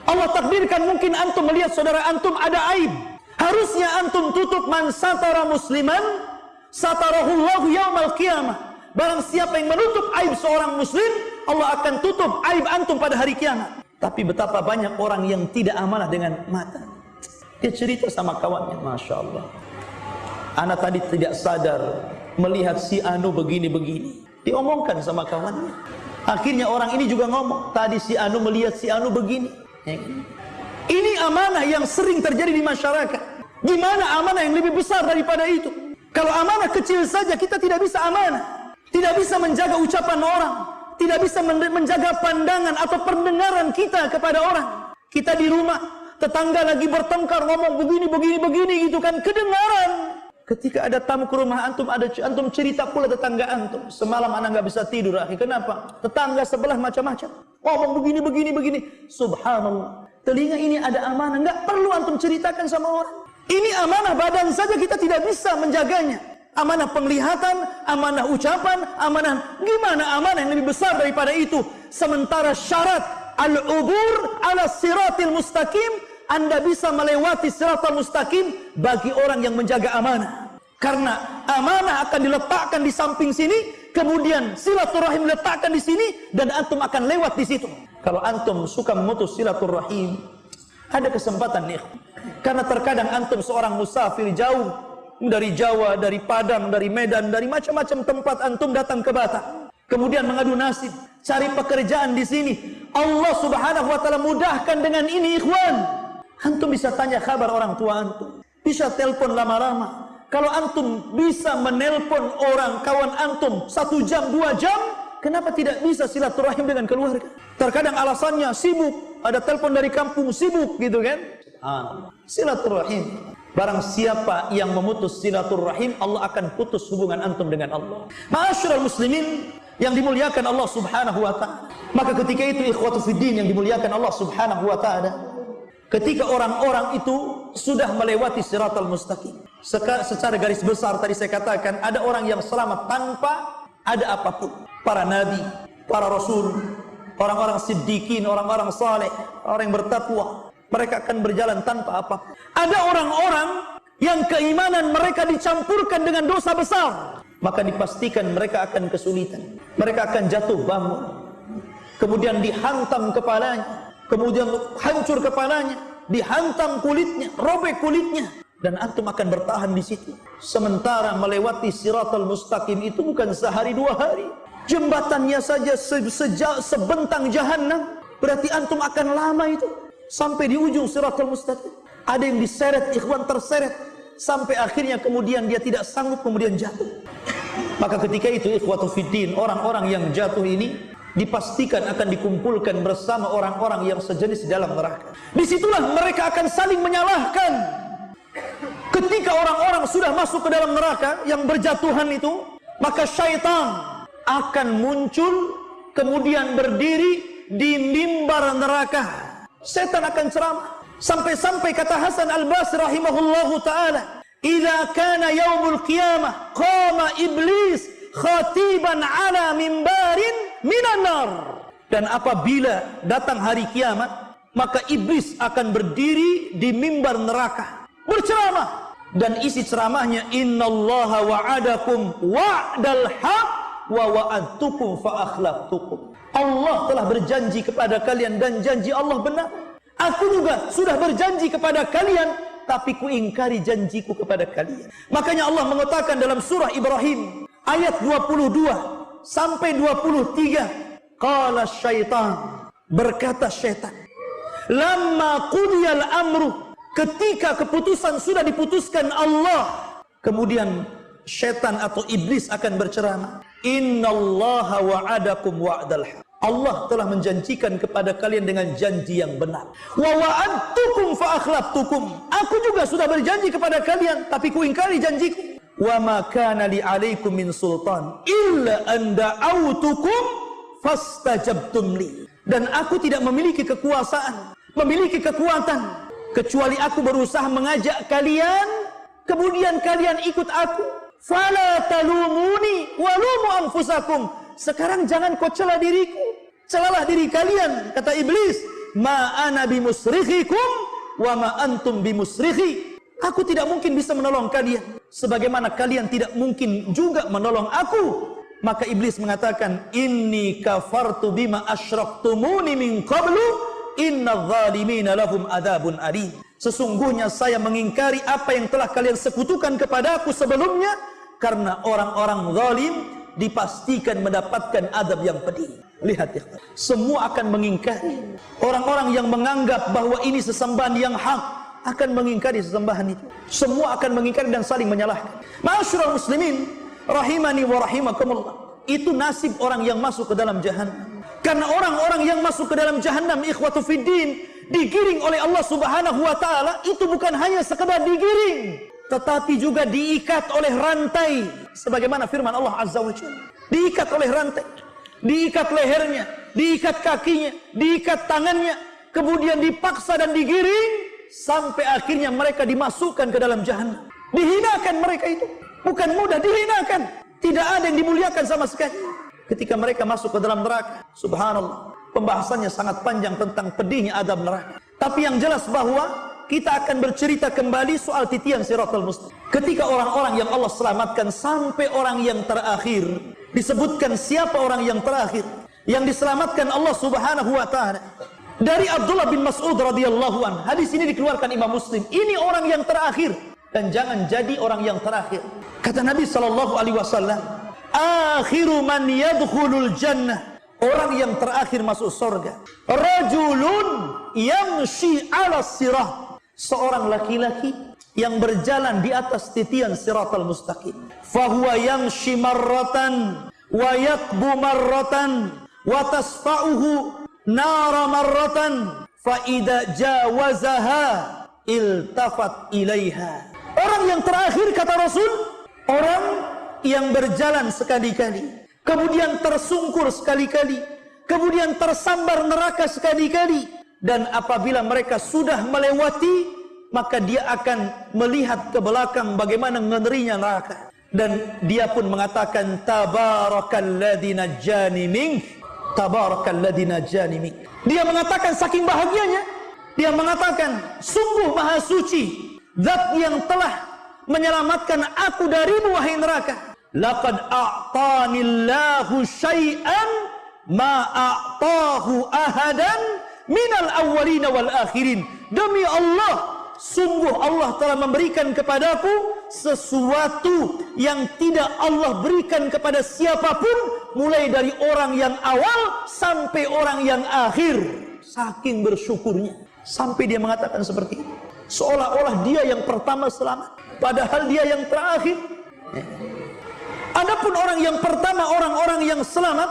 Allah takdirkan mungkin antum melihat saudara antum ada aib. Harusnya antum tutup. Man satara musliman satarahullahu yaumal qiyamah. Barang siapa yang menutup aib seorang muslim, Allah akan tutup aib antum pada hari kiamat. Tapi betapa banyak orang yang tidak amanah dengan mata. Dia cerita sama kawannya, Masya Allah, anak tadi tidak sadar melihat si anu begini-begini. Diomongkan sama kawannya. Akhirnya orang ini juga ngomong, tadi si anu melihat si anu begini. Ini amanah yang sering terjadi di masyarakat. Gimana amanah yang lebih besar daripada itu? Kalau amanah kecil saja kita tidak bisa amanah. Tidak bisa menjaga ucapan orang, tidak bisa menjaga pandangan atau pendengaran kita kepada orang. Kita di rumah, tetangga lagi bertengkar ngomong begini gitu kan, kedengaran. Ketika ada tamu ke rumah antum, antum cerita pula tetangga antum, semalam anak nggak bisa tidur, akhi. Kenapa? Tetangga sebelah macam-macam ngomong begini. Subhanallah. Telinga ini ada amanah, nggak perlu antum ceritakan sama orang. Ini amanah badan saja kita tidak bisa menjaganya. Amanah penglihatan, amanah ucapan, amanah gimana amanah yang lebih besar daripada itu? Sementara syarat al-ubur ala siratil mustaqim, Anda bisa melewati siratal mustaqim bagi orang yang menjaga amanah. Karena amanah akan diletakkan di samping sini, kemudian silaturahim diletakkan di sini, dan antum akan lewat di situ. Kalau antum suka memutus silaturahim, ada kesempatan nih. Karena terkadang antum seorang musafir jauh, dari Jawa, dari Padang, dari Medan, dari macam-macam tempat antum datang ke Batam. Kemudian mengadu nasib, cari pekerjaan di sini. Allah Subhanahu wa taala mudahkan dengan ini, ikhwan. Antum bisa tanya kabar orang tua antum, bisa telepon lama-lama. Kalau antum bisa menelpon orang kawan antum 1 jam, 2 jam, kenapa tidak bisa silaturahim dengan keluarga? Terkadang alasannya sibuk, ada telepon dari kampung sibuk gitu kan? Silaturahim. Barang siapa yang memutus silaturahim, Allah akan putus hubungan antum dengan Allah. Ma'asyiral muslimin yang dimuliakan Allah Subhanahu wa taala. Maka ketika itu ikhwatu fiddin yang dimuliakan Allah Subhanahu wa taala, ketika orang-orang itu sudah melewati siratal mustaqim, secara garis besar tadi saya katakan ada orang yang selamat tanpa ada apapun. Para nabi, para rasul, orang-orang siddiqin, orang-orang saleh, orang yang bertakwa, mereka akan berjalan tanpa apapun. Ada orang-orang yang keimanan mereka dicampurkan dengan dosa besar, maka dipastikan mereka akan kesulitan. Mereka akan jatuh bangun, kemudian dihantam kepalanya, kemudian hancur kepalanya, dihantam kulitnya, robek kulitnya, dan antum akan bertahan di situ. Sementara melewati siratal mustaqim itu bukan sehari 2 hari. Jembatannya saja sebentang jahanam. Berarti antum akan lama itu sampai di ujung siratal mustaqim. Ada yang diseret, ikhwan, terseret sampai akhirnya kemudian dia tidak sanggup, kemudian jatuh. Maka ketika itu ikhwatu fiddin, orang-orang yang jatuh ini dipastikan akan dikumpulkan bersama orang-orang yang sejenis dalam neraka. Disitulah mereka akan saling menyalahkan. Ketika orang-orang sudah masuk ke dalam neraka yang berjatuhan itu, maka syaitan akan muncul kemudian berdiri di mimbar neraka. Setan akan ceramah. Sampai-sampai kata Hasan Al-Basri rahimahullahu ta'ala, "Idza kana yaumul qiyamah qama iblis khatiban ala mimbarin minan nar." Dan apabila datang hari kiamat, maka iblis akan berdiri di mimbar neraka berceramah, dan isi ceramahnya, "Innallaha wa'adakum wa'dal haq wa wa'adtukum fa akhlaftukum." Allah telah berjanji kepada kalian dan janji Allah benar. Aku juga sudah berjanji kepada kalian, tapi kuingkari janjiku kepada kalian. Makanya Allah mengatakan dalam surah Ibrahim ayat 22 sampai 23, qala syaitan, berkata syaitan, lamma qudiyal amru, ketika keputusan sudah diputuskan Allah, kemudian syaitan atau iblis akan berceramah, innallaha wa'adakum wa'dal haq. Allah telah menjanjikan kepada kalian dengan janji yang benar. Wa wa'adtukum fa akhlaftukum. Aku juga sudah berjanji kepada kalian, tapi kuingkari janjiku. Wa ma kana li 'alaikum min sultan illa an da'awtukum fastajabtum li. Dan aku tidak memiliki kekuasaan, memiliki kekuatan, kecuali aku berusaha mengajak kalian, kemudian kalian ikut aku. Fala talumuni walumu anfusakum. Sekarang jangan kau cela diriku, celalah diri kalian. Kata iblis, ma ana bimusrikhikum wa ma antum bimusrikhi. Aku tidak mungkin bisa menolong kalian, sebagaimana kalian tidak mungkin juga menolong aku. Maka iblis mengatakan, inni kafartu bima asyraktumuni min qablu inna zalimina lahum adabun alim. Sesungguhnya saya mengingkari apa yang telah kalian sekutukan kepadaku sebelumnya, karena orang-orang zalim dipastikan mendapatkan adab yang pedih. Lihat ya, semua akan mengingkari. Orang-orang yang menganggap bahwa ini sesembahan yang hak akan mengingkari sesembahan itu. Semua akan mengingkari dan saling menyalahkan. Ma'asyiral muslimin rahimani wa rahimakumullah, itu nasib orang yang masuk ke dalam jahannam. Karena orang-orang yang masuk ke dalam jahannam, ikhwatu fiddin, digiring oleh Allah Subhanahu wa taala, itu bukan hanya sekedar digiring, tetapi juga diikat oleh rantai, sebagaimana firman Allah Azza wa Jalla. Diikat oleh rantai, diikat lehernya, diikat kakinya, diikat tangannya, kemudian dipaksa dan digiring, sampai akhirnya mereka dimasukkan ke dalam jahannam. Dihinakan mereka itu. Bukan mudah, dihinakan. Tidak ada yang dimuliakan sama sekali. Ketika mereka masuk ke dalam neraka, subhanallah, pembahasannya sangat panjang tentang pedihnya azab neraka. Tapi yang jelas bahwa kita akan bercerita kembali soal titian Siratal Mustaqim. Ketika orang-orang yang Allah selamatkan sampai orang yang terakhir, disebutkan siapa orang yang terakhir yang diselamatkan Allah Subhanahu wa taala. Dari Abdullah bin Mas'ud radhiyallahu anhu. Hadis ini dikeluarkan Imam Muslim. Ini orang yang terakhir dan jangan jadi orang yang terakhir. Kata Nabi sallallahu alaihi wasallam, "Akhiru man yadkhulul jannah." Orang yang terakhir masuk surga. Rajulun yamshi 'ala sirah. Seorang laki-laki yang berjalan di atas titian Siratal Mustaqim. Fahuwa yamshi marratan wa yatbu marratan wa tasfa'uhu nara marratan fa idza jawazaha iltafat ilaiha. Orang yang terakhir kata Rasul, orang yang berjalan sekali-kali, kemudian tersungkur sekali-kali, kemudian tersambar neraka sekali-kali. Dan apabila mereka sudah melewati, maka dia akan melihat ke belakang bagaimana ngerinya neraka. Dan dia pun mengatakan, Tabarakalladzi najjani mink. Tabarakalladzi najjani mink. Dia mengatakan saking bahagianya, dia mengatakan, sungguh maha suci zat yang telah menyelamatkan aku darimu wahai neraka. Laqad a'tanillahu syai'an ma a'tahu ahadan minal awwalina wal akhirin. Demi Allah, sungguh Allah telah memberikan kepadaku sesuatu yang tidak Allah berikan kepada siapapun, mulai dari orang yang awal sampai orang yang akhir. Saking bersyukurnya, sampai dia mengatakan seperti itu, seolah-olah dia yang pertama selamat, padahal dia yang terakhir. Adapun orang yang pertama, orang-orang yang selamat,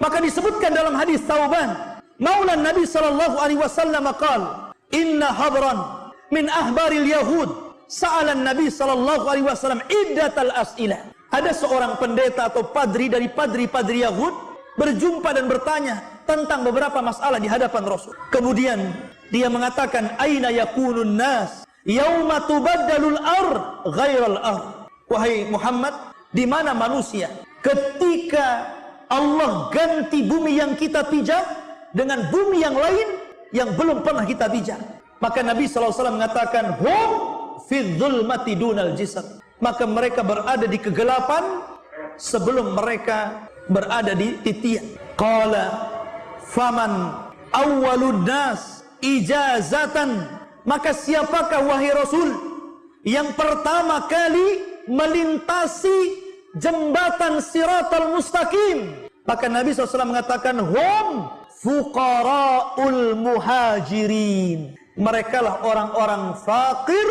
maka disebutkan dalam hadis Thauban Maula Nabi sallallahu alaihi wasallam qala, inna hadran min ahbaril yahud sa'ala Nabi sallallahu alaihi wasallam iddatal as'ilah. Ada seorang pendeta atau padri dari padri-padri Yahud berjumpa dan bertanya tentang beberapa masalah di hadapan Rasul. Kemudian dia mengatakan, aina yakunun nas yauma tubaddalul ard ghairal ard. Wahai Muhammad, di mana manusia ketika Allah ganti bumi yang kita pijak dengan bumi yang lain yang belum pernah kita pijak? Maka Nabi SAW mengatakan, hum fi dzulmati dunal jisad. Maka mereka berada di kegelapan sebelum mereka berada di titian. Qala faman awwalun nas ijazatan. Maka siapakah wahai Rasul yang pertama kali melintasi jembatan Siratal Mustaqim? Maka Nabi SAW mengatakan, hum fuqara'ul muhajirin. Mereka lah orang-orang fakir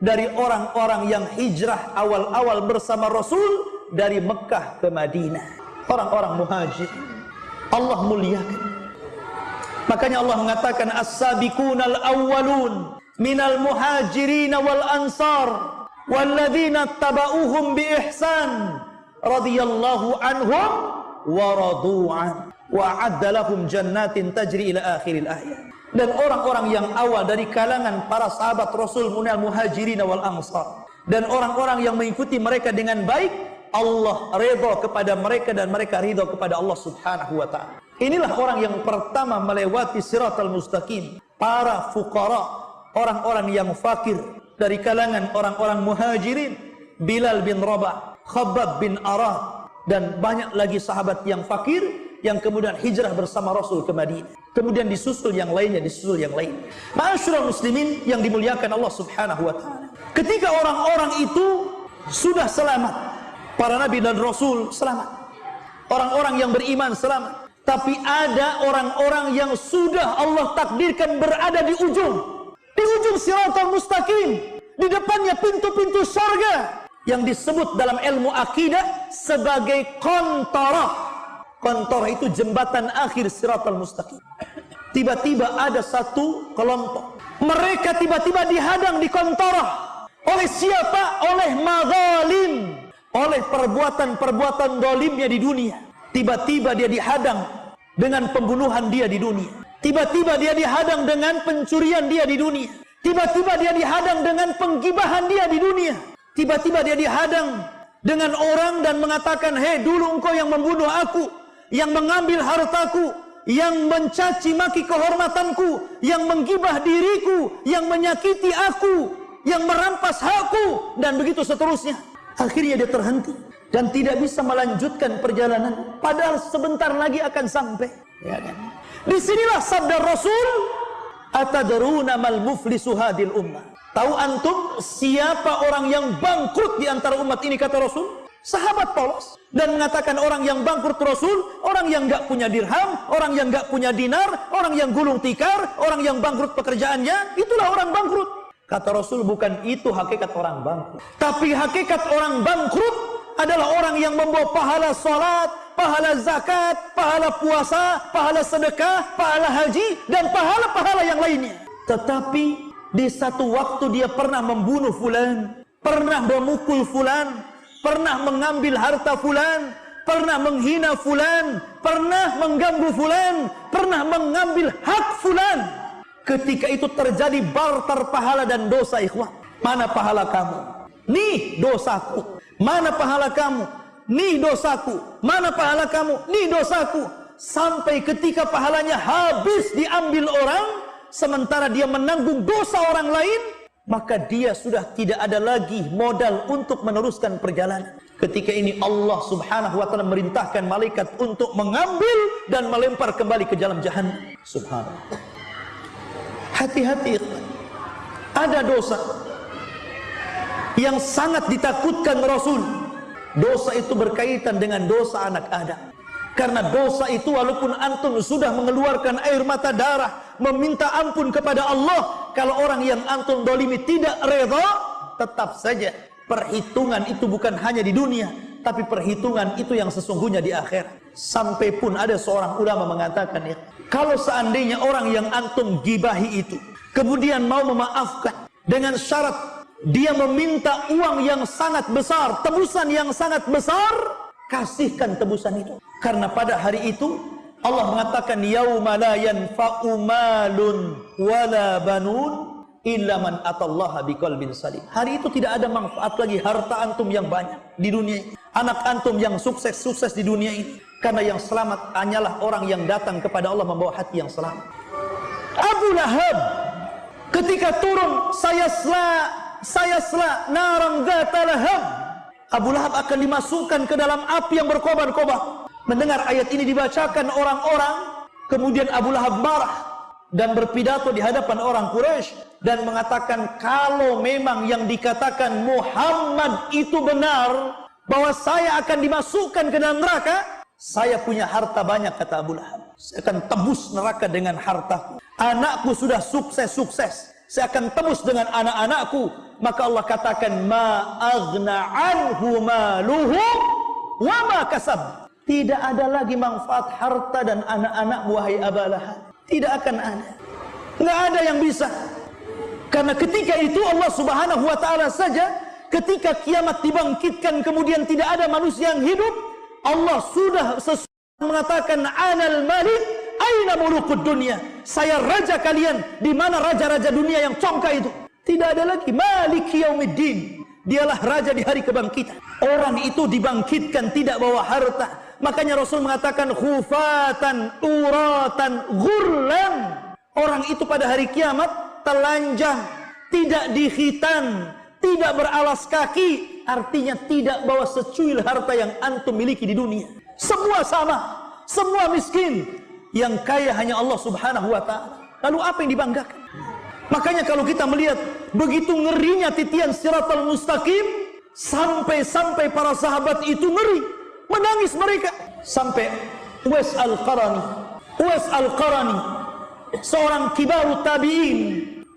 dari orang-orang yang hijrah awal-awal bersama Rasul dari Mekah ke Madinah. Orang-orang muhajir Allah muliakan. Makanya Allah mengatakan, as-sabiqunal awwalun minal muhajirin wal ansar walladzina tabauhum bi ihsan radhiyallahu anhum wa radu'an wa adda lahum jannatin tajri ila akhiril ayat. Dan orang-orang yang awal dari kalangan para sahabat Rasul minal muhajirin wal ansar, dan orang-orang yang mengikuti mereka dengan baik, Allah ridha kepada mereka dan mereka ridha kepada Allah Subhanahu wa taala. Inilah orang yang pertama melewati Siratal Mustaqim, para fuqara, orang-orang yang fakir dari kalangan orang-orang muhajirin, Bilal bin Rabah, Khabbab bin Arad, dan banyak lagi sahabat yang fakir yang kemudian hijrah bersama Rasul ke Madinah. Kemudian disusul yang lainnya, disusul yang lain. Ma'asyiral muslimin yang dimuliakan Allah Subhanahu wa taala. Ketika orang-orang itu sudah selamat, para nabi dan rasul selamat, orang-orang yang beriman selamat, tapi ada orang-orang yang sudah Allah takdirkan berada di ujung Siratal Mustaqim, di depannya pintu-pintu surga yang disebut dalam ilmu akidah sebagai qantarah. Qantarah itu jembatan akhir Siratal Mustaqim. Tiba-tiba ada satu kelompok, mereka tiba-tiba dihadang di qantarah. Oleh siapa? Oleh mazalim, oleh perbuatan-perbuatan dolimnya di dunia. Tiba-tiba dia dihadang dengan pembunuhan dia di dunia. Tiba-tiba dia dihadang dengan pencurian dia di dunia. Tiba-tiba dia dihadang dengan penggibahan dia di dunia. Tiba-tiba dia dihadang dengan orang dan mengatakan, hei, dulu engkau yang membunuh aku, yang mengambil hartaku, yang mencaci maki kehormatanku, yang menggibah diriku, yang menyakiti aku, yang merampas hakku, dan begitu seterusnya. Akhirnya dia terhenti dan tidak bisa melanjutkan perjalanan, padahal sebentar lagi akan sampai. Ya kan? Disinilah sabda Rasul, atadruna mal muflisu hadil ummah. Tahu antum siapa orang yang bangkrut di antara umat ini, kata Rasul? Sahabat polos. Dan mengatakan orang yang bangkrut Rasul, orang yang enggak punya dirham, orang yang enggak punya dinar, orang yang gulung tikar, orang yang bangkrut pekerjaannya, itulah orang bangkrut. Kata Rasul, bukan itu hakikat orang bangkrut. Tapi hakikat orang bangkrut adalah orang yang membawa pahala salat, pahala zakat, pahala puasa, pahala sedekah, pahala haji, dan pahala-pahala yang lainnya. Tetapi di satu waktu dia pernah membunuh fulan, pernah memukul fulan, pernah mengambil harta fulan, pernah menghina fulan, pernah mengganggu fulan, pernah mengambil hak fulan. Ketika itu terjadi barter pahala dan dosa, ikhwan. Mana pahala kamu? Nih dosaku. Mana pahala kamu? Nih dosaku. Mana pahala kamu? Nih dosaku. Sampai ketika pahalanya habis diambil orang, sementara dia menanggung dosa orang lain, maka dia sudah tidak ada lagi modal untuk meneruskan perjalanan. Ketika ini Allah subhanahu wa ta'ala merintahkan malaikat untuk mengambil dan melempar kembali ke dalam jahannam. Subhanallah. Hati-hati. Ada dosa yang sangat ditakutkan Rasul. Dosa itu berkaitan dengan dosa anak Adam. Karena dosa itu walaupun antum sudah mengeluarkan air mata darah, meminta ampun kepada Allah, kalau orang yang antum dolimi tidak reda, tetap saja perhitungan itu bukan hanya di dunia, tapi perhitungan itu yang sesungguhnya di akhirat. Sampai pun ada seorang ulama mengatakan, ya, kalau seandainya orang yang antum gibahi itu kemudian mau memaafkan dengan syarat dia meminta uang yang sangat besar, tebusan yang sangat besar, kasihkan tebusan itu. Karena pada hari itu Allah mengatakan, yauma la yanfa'u malun wala banun illa man atallaha biqalbin salim. Hari itu tidak ada manfaat lagi harta antum yang banyak di dunia ini, anak antum yang sukses di dunia ini, karena yang selamat hanyalah orang yang datang kepada Allah membawa hati yang selamat. Abu Lahab ketika turun, sayasla naram dzata lahab, Abu Lahab akan dimasukkan ke dalam api yang berkobar-kobar. Mendengar ayat ini dibacakan orang-orang, kemudian Abu Lahab marah dan berpidato di hadapan orang Quraisy dan mengatakan, kalau memang yang dikatakan Muhammad itu benar, bahwa saya akan dimasukkan ke dalam neraka, saya punya harta banyak, kata Abu Lahab. Saya akan tebus neraka dengan hartaku. Anakku sudah sukses, saya akan tebus dengan anak-anakku. Maka Allah katakan, ma aghna anhu maluhu wa ma kasab. Tidak ada lagi manfaat harta dan anak-anak wahai Abu Lahab. Tidak akan ada. Nggak ada yang bisa. Karena ketika itu Allah subhanahu wa ta'ala saja, ketika kiamat dibangkitkan kemudian tidak ada manusia yang hidup, Allah sudah mengatakan, anal malik aina mulukud dunia. Saya raja kalian, di mana raja-raja dunia yang congkak itu? Tidak ada lagi. Maliki yaumiddin. Dialah raja di hari kebangkitan. Orang itu dibangkitkan tidak bawa harta. Makanya Rasul mengatakan, khufatan, uratan, ghurlan. Orang itu pada hari kiamat telanjang, tidak dikhitan, tidak beralas kaki. Artinya tidak bawa secuil harta yang antum miliki di dunia. Semua sama, semua miskin. Yang kaya hanya Allah subhanahu wa ta'ala. Lalu apa yang dibanggakan? Makanya kalau kita melihat begitu ngerinya titian siratal mustaqim, sampai para sahabat itu ngeri, menangis mereka. Sampai Uwais Al-Qarani, seorang kibarut tabi'in,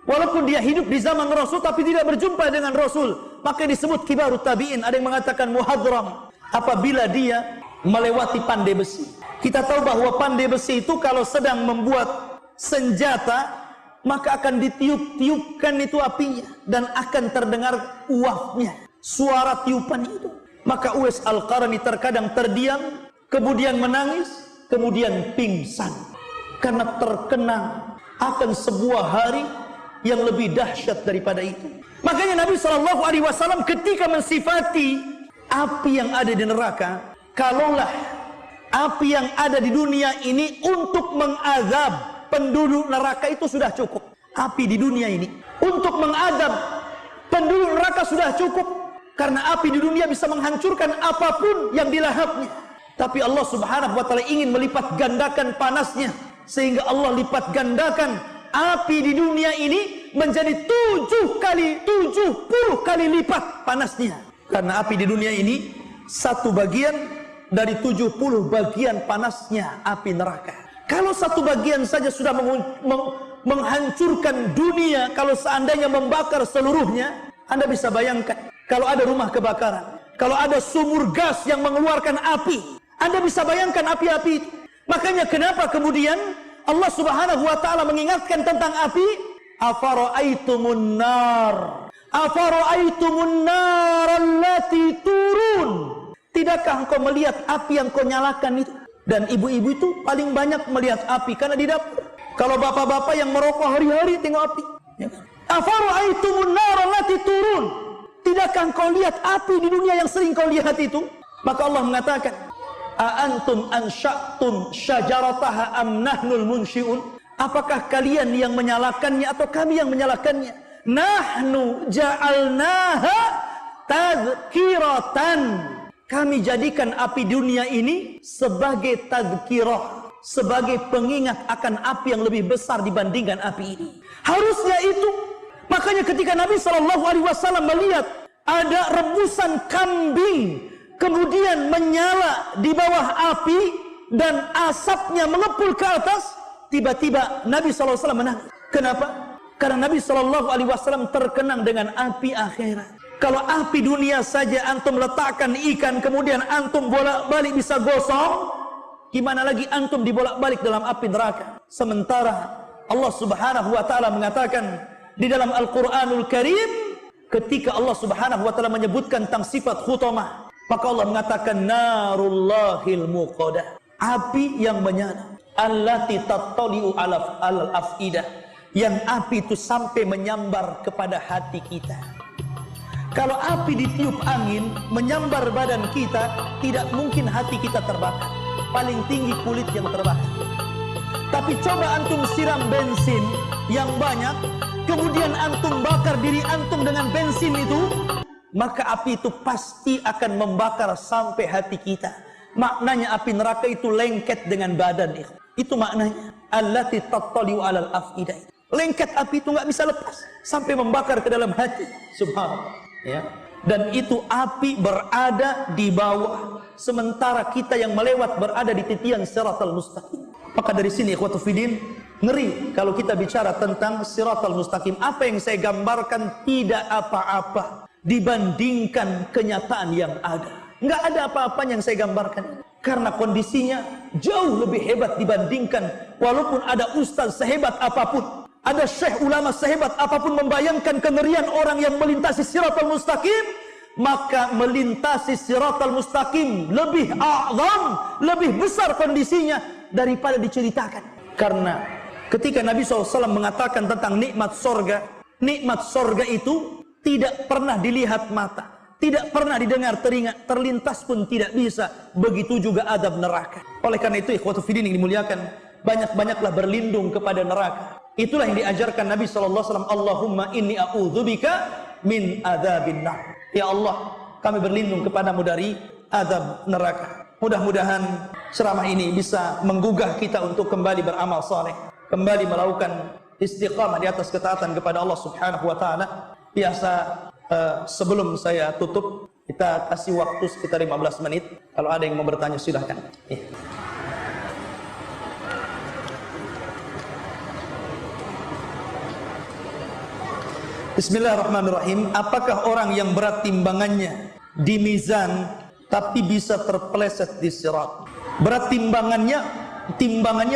walaupun dia hidup di zaman Rasul tapi tidak berjumpa dengan Rasul, maka disebut kibarut tabi'in. Ada yang mengatakan muhadram, apabila dia melewati pandai besi. Kita tahu bahwa pandai besi itu kalau sedang membuat senjata, maka akan ditiup-tiupkan itu apinya dan akan terdengar uapnya, suara tiupan itu. Maka Uwais Al-Qarani terkadang terdiam, kemudian menangis, kemudian pingsan. karena terkenang akan sebuah hari yang lebih dahsyat daripada itu. Makanya Nabi SAW ketika mensifati api yang ada di neraka, kalaulah api yang ada di dunia ini untuk mengazab penduduk neraka itu sudah cukup. Api di dunia ini untuk mengazab penduduk neraka sudah cukup, karena api di dunia bisa menghancurkan apapun yang dilahapnya. Tapi Allah Subhanahu wa taala ingin melipat gandakan panasnya, sehingga Allah lipat gandakan api di dunia ini menjadi 70 kali lipat panasnya. Karena api di dunia ini satu bagian dari 70 bagian panasnya api neraka. Kalau satu bagian saja sudah menghancurkan dunia, kalau seandainya membakar seluruhnya, Anda bisa bayangkan kalau ada rumah kebakaran, kalau ada sumur gas yang mengeluarkan api, Anda bisa bayangkan api-api itu. Makanya kenapa kemudian Allah Subhanahu wa taala mengingatkan tentang api? Afara'aitumun nar allati turun. Tidakkah engkau melihat api yang kau nyalakan itu? Dan ibu-ibu itu paling banyak melihat api karena di dapur. Kalau bapak-bapak yang merokok hari-hari tengok api, ya kan? Afara'aitumun nar allati turun. Tidakkah engkau lihat api di dunia yang sering kau lihat itu? Maka Allah mengatakan, a antum ansha'tum syajarataha am nahnul munsyi'un? Apakah kalian yang menyalakannya atau kami yang menyalakannya? Nahnu ja'alnaha tadhkiratan. Kami jadikan api dunia ini sebagai tadhkirah, sebagai pengingat akan api yang lebih besar dibandingkan api ini. Harusnya itu. Makanya ketika Nabi SAW melihat ada rebusan kambing kemudian menyala di bawah api dan asapnya mengepul ke atas, tiba-tiba Nabi SAW menangis. Kenapa? Karena Nabi SAW terkenang dengan api akhirat. Kalau api dunia saja antum letakkan ikan kemudian antum bolak-balik bisa gosong, gimana lagi antum dibolak-balik dalam api neraka? Sementara Allah Subhanahu wa taala mengatakan di dalam Al-Qur'anul Karim, ketika Allah Subhanahu wa taala menyebutkan tentang sifat khutamah, maka Allah mengatakan narullahil muqadah, api yang menyala, allati tattali'u alal afidah, yang api itu sampai menyambar kepada hati kita. Kalau api ditiup angin menyambar badan kita, tidak mungkin hati kita terbakar, paling tinggi kulit yang terbakar. Tapi coba antum siram bensin yang banyak, kemudian antum bakar diri antum dengan bensin itu, maka api itu pasti akan membakar sampai hati kita. Maknanya api neraka itu lengket dengan badan. Itu maknanya allati tattali'u alal afidah. Lengket api itu nggak bisa lepas sampai membakar ke dalam hati. Subhanallah. Ya. Dan itu api berada di bawah, sementara kita yang melewat berada di titian siratal mustaqim. Maka dari sini ikhwatu fiddin, ngeri kalau kita bicara tentang siratal mustaqim. Apa yang saya gambarkan tidak apa-apa dibandingkan kenyataan yang ada. Nggak ada apa-apanya yang saya gambarkan, karena kondisinya jauh lebih hebat dibandingkan. Walaupun ada ustaz sehebat apapun, ada syekh ulama sehebat apapun membayangkan kengerian orang yang melintasi siratal mustaqim, maka melintasi siratal mustaqim lebih a'zam, lebih besar kondisinya daripada diceritakan. Karena ketika Nabi SAW mengatakan tentang nikmat sorga itu tidak pernah dilihat mata, tidak pernah didengar telinga, terlintas pun tidak bisa. Begitu juga adab neraka. Oleh karena itu ikhwatu fiddin yang dimuliakan, banyak-banyaklah berlindung kepada neraka. Itulah yang diajarkan Nabi SAW. Allahumma inni a'udzubika min adzabin nar. Ya Allah, kami berlindung kepadamu dari azab neraka. Mudah-mudahan ceramah ini bisa menggugah kita untuk kembali beramal saleh, kembali melakukan istiqamah di atas ketaatan kepada Allah Subhanahu wa taala. Biasa sebelum saya tutup, kita kasih waktu sekitar 15 menit. Kalau ada yang mau bertanya silahkan. Bismillahirrahmanirrahim. Apakah orang yang berat timbangannya di mizan tapi bisa terpeleset di sirat? Berat timbangannya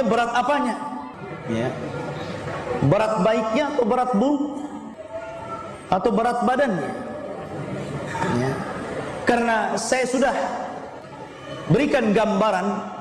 berat apanya? Ya. Berat baiknya atau berat buruk? Atau berat badannya? Ya. Karena saya sudah berikan gambaran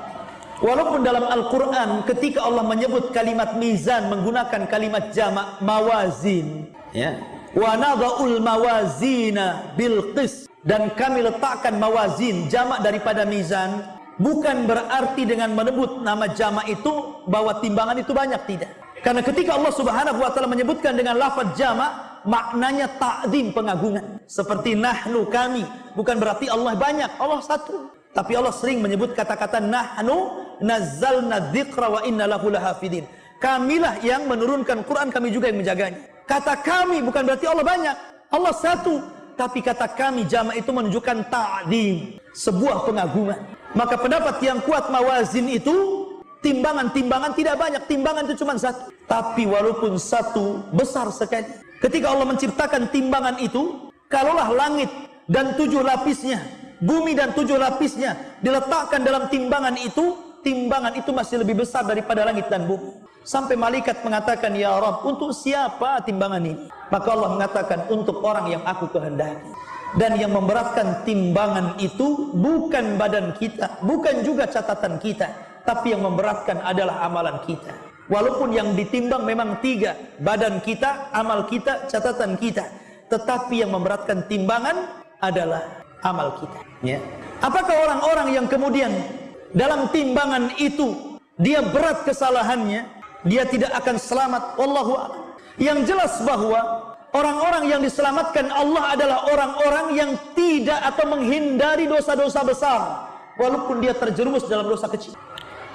Walaupun dalam Al-Quran ketika Allah menyebut kalimat mizan menggunakan kalimat jamak mawazin, ya, wa nadha'ul mawazina bil qis, dan kami letakkan mawazin jamak daripada mizan, bukan berarti dengan menyebut nama jamak itu bahwa timbangan itu banyak, tidak. Karena ketika Allah Subhanahu wa taala menyebutkan dengan lafaz jamak, maknanya ta'zim, pengagungan. Seperti nahnu, kami, bukan berarti Allah banyak, Allah satu. Tapi Allah sering menyebut kata-kata nahnu nazzalna dzikra wa inna lahu lahafidin. Kamilah yang menurunkan Quran, kami juga yang menjaganya. Kata kami bukan berarti Allah banyak, Allah satu. Tapi kata kami jamak itu menunjukkan ta'zim, sebuah pengagungan. Maka pendapat yang kuat mawazin itu timbangan-timbangan tidak banyak, timbangan itu cuma satu. Tapi walaupun satu besar sekali. Ketika Allah menciptakan timbangan itu, kalaulah langit dan 7 lapisnya, bumi dan 7 lapisnya diletakkan dalam timbangan itu masih lebih besar daripada langit dan bumi. Sampai malaikat mengatakan, ya Rabb, untuk siapa timbangan ini? Maka Allah mengatakan, untuk orang yang aku kehendaki. Dan yang memberatkan timbangan itu bukan badan kita, bukan juga catatan kita, tapi yang memberatkan adalah amalan kita. Walaupun yang ditimbang memang 3, badan kita, amal kita, catatan kita, tetapi yang memberatkan timbangan adalah amal kita, ya. Apakah orang-orang yang kemudian dalam timbangan itu dia berat kesalahannya, dia tidak akan selamat? Wallahu a'lam. Yang jelas bahwa orang-orang yang diselamatkan Allah adalah orang-orang yang tidak atau menghindari dosa-dosa besar, walaupun dia terjerumus dalam dosa kecil.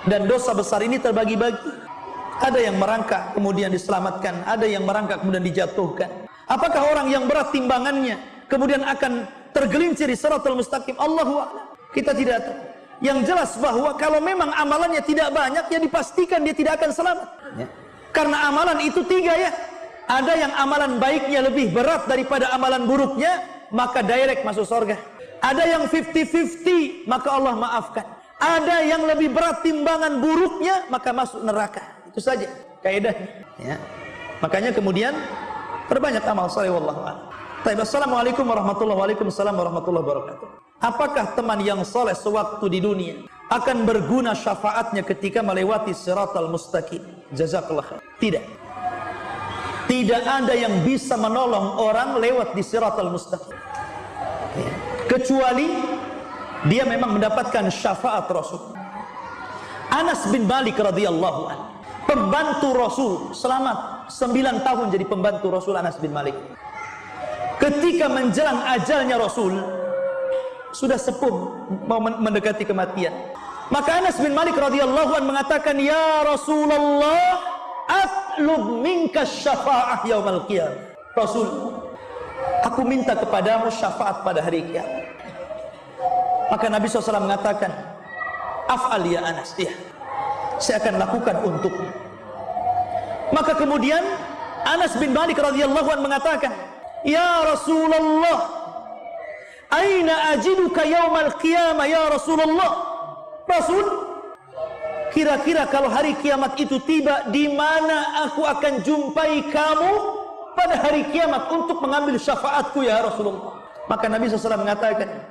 Dan dosa besar ini terbagi-bagi. Ada yang merangkak kemudian diselamatkan, ada yang merangkak kemudian dijatuhkan. Apakah orang yang berat timbangannya kemudian akan tergelincir di siratal mustaqim? Allahu a'lam. Kita tidak tahu. Yang jelas bahwa kalau memang amalannya tidak banyak, ya dipastikan dia tidak akan selamat, ya. Karena amalan itu 3, ya. Ada yang amalan baiknya lebih berat daripada amalan buruknya, maka direct masuk surga. Ada yang 50-50, maka Allah maafkan. Ada yang lebih berat timbangan buruknya, maka masuk neraka. Itu saja kaidahnya, ya. Makanya kemudian perbanyak amal saleh, wallahu a'lam. Baik, assalamualaikum warahmatullahi wabarakatuh. Apakah teman yang saleh sewaktu di dunia akan berguna syafaatnya ketika melewati siratal mustaqim? Jazakallah khair. Tidak. Tidak ada yang bisa menolong orang lewat di siratal mustaqim, ya. Kecuali dia memang mendapatkan syafaat Rasul. Anas bin Malik radhiyallahu anhu, pembantu Rasul, selamat 9 tahun jadi pembantu Rasul. Anas bin Malik ketika menjelang ajalnya Rasul, sudah sepuh, mau mendekati kematian, maka Anas bin Malik radhiyallahu anhu mengatakan, ya Rasulullah, atlub minka syafa'ah yaumal qiyamah. Rasul, aku minta kepadamu syafaat pada hari kiamat. Maka Nabi SAW mengatakan, af'al ya Anas, ya, saya akan lakukan untukmu. Maka kemudian Anas bin Malik radhiyallahu anhu mengatakan, ya Rasulullah, aina ajiduka yaumal qiyamah ya Rasulullah. Rasul, kira-kira kalau hari kiamat itu tiba, di mana aku akan jumpai kamu pada hari kiamat untuk mengambil syafaatku ya Rasulullah? Maka Nabi SAW mengatakan,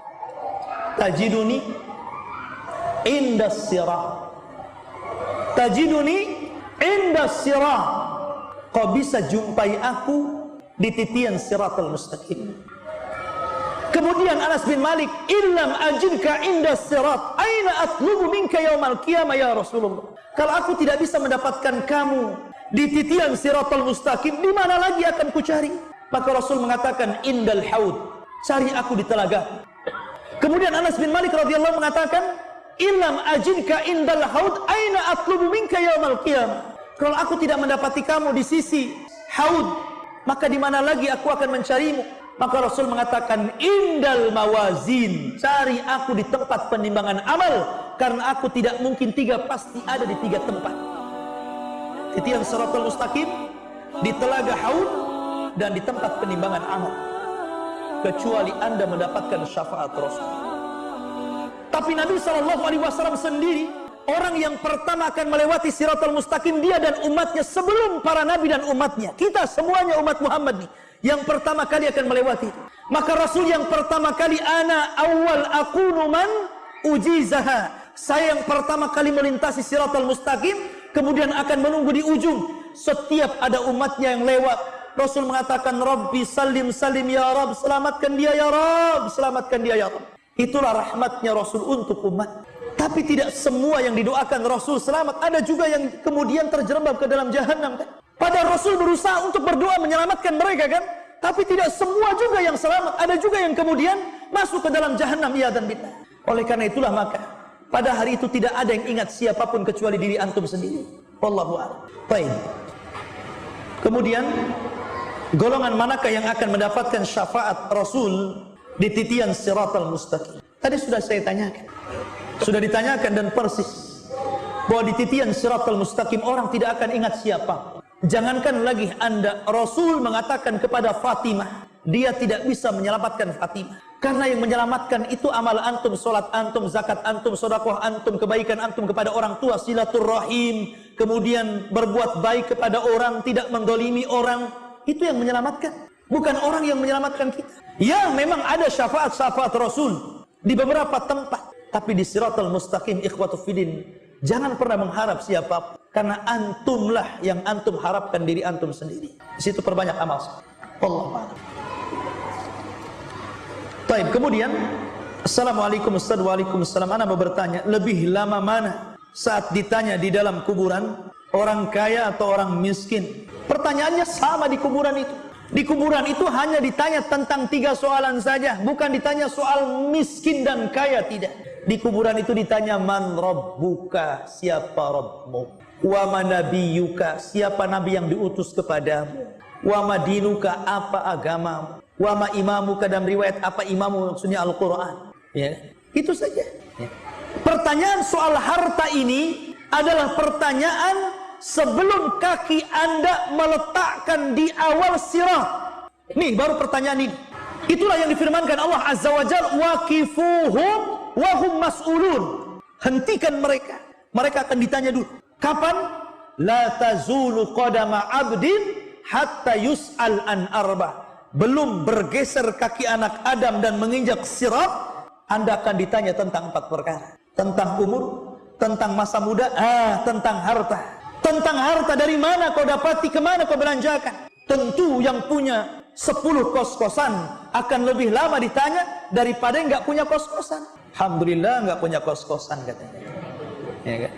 tajiduni indas sirah. Tajiduni indas sirah. Kau bisa jumpai aku di titian siratal mustaqim. Kemudian Anas bin Malik, illam ajidka indas sirat, aina atlubu minka yaumal qiyamah ya Rasulullah. Kalau aku tidak bisa mendapatkan kamu di titian siratal mustaqim, di mana lagi akan kucari? Maka Rasul mengatakan, indal haud, cari aku di telaga. Kemudian Anas bin Malik radhiyallahu mengatakan, illam ajidka indal haud, aina atlubu minka yaumal qiyamah. Kalau aku tidak mendapati kamu di sisi haud, maka di mana lagi aku akan mencarimu? Maka Rasul mengatakan, indal mawazin, cari aku di tempat penimbangan amal, karena aku tidak mungkin 3, pasti ada di 3 tempat. Titian siratal mustaqim, di telaga haud, dan di tempat penimbangan amal. Kecuali Anda mendapatkan syafaat Rasul. Tapi Nabi SAW sendiri, orang yang pertama akan melewati siratal mustaqim, dia dan umatnya sebelum para nabi dan umatnya. Kita semuanya umat Muhammad nih, yang pertama kali akan melewati. Maka Rasul yang pertama kali, ana awal akunu man ujizaha, saya yang pertama kali melintasi siratal mustaqim, kemudian akan menunggu di ujung. Setiap ada umatnya yang lewat, Rasul mengatakan, Rabbi salim salim ya Rabb, selamatkan dia ya Rabb, selamatkan dia ya Rabb. Itulah rahmatnya Rasul untuk umat. Tapi tidak semua yang didoakan Rasul selamat. Ada juga yang kemudian terjerembab ke dalam jahanam kan. Padahal Rasul berusaha untuk berdoa menyelamatkan mereka kan. Tapi tidak semua juga yang selamat. Ada juga yang kemudian masuk ke dalam jahanam, ya dan billah. Oleh karena itulah maka pada hari itu tidak ada yang ingat siapapun kecuali diri antum sendiri. Wallahu a'lam. Baik. Kemudian golongan manakah yang akan mendapatkan syafaat Rasul di titian siratal mustaqim? Tadi sudah saya tanyakan. Sudah ditanyakan dan persis bahwa di titian siratal mustaqim orang tidak akan ingat siapa. Jangankan lagi Anda, Rasul mengatakan kepada Fatimah, dia tidak bisa menyelamatkan Fatimah. Karena yang menyelamatkan itu amal antum, salat antum, zakat antum, sedekah antum, kebaikan antum kepada orang tua, silaturahim, kemudian berbuat baik kepada orang, tidak mendolimi orang. Itu yang menyelamatkan, bukan orang yang menyelamatkan kita. Ya, memang ada syafaat-syafaat Rasul di beberapa tempat, tapi di siratal mustaqim, ikhwatu fiddin, jangan pernah mengharap siapa, karena antumlah yang antum harapkan diri antum sendiri. Di situ perbanyak amal. Wallahu a'lam. Baik, kemudian Assalamualaikum Ustaz. Waalaikumsalam. Ana mau bertanya, lebih lama mana saat ditanya di dalam kuburan, orang kaya atau orang miskin? Pertanyaannya sama di kuburan itu. Di kuburan itu hanya ditanya tentang 3 soalan saja, bukan ditanya soal miskin dan kaya, tidak. Di kuburan itu ditanya man rabbuka, siapa Rabbmu, wa man nabiyuka, siapa nabi yang diutus kepadamu, wa madinuka, apa agamamu, wa ma imamuka, dalam riwayat apa imamu, maksudnya Al-Quran. Ya, itu saja. Ya. Pertanyaan soal harta ini adalah pertanyaan sebelum kaki Anda meletakkan di awal sirat. Nih baru pertanyaan ini. Itulah yang difirmankan Allah Azza wa Jalla, waqifuhum wa hum mas'ulun. Hentikan mereka. Mereka akan ditanya dulu. Kapan? La tazulu qadama 'abdin hatta yus'al an arba. Belum bergeser kaki anak Adam dan menginjak sirat, Anda akan ditanya tentang 4 perkara. Tentang umur, tentang masa muda, tentang harta. Tentang harta, dari mana kau dapati, kemana kau belanjakan. Tentu yang punya 10 kos-kosan akan lebih lama ditanya daripada yang nggak punya kos-kosan. Alhamdulillah nggak punya kos-kosan katanya. Ya kan?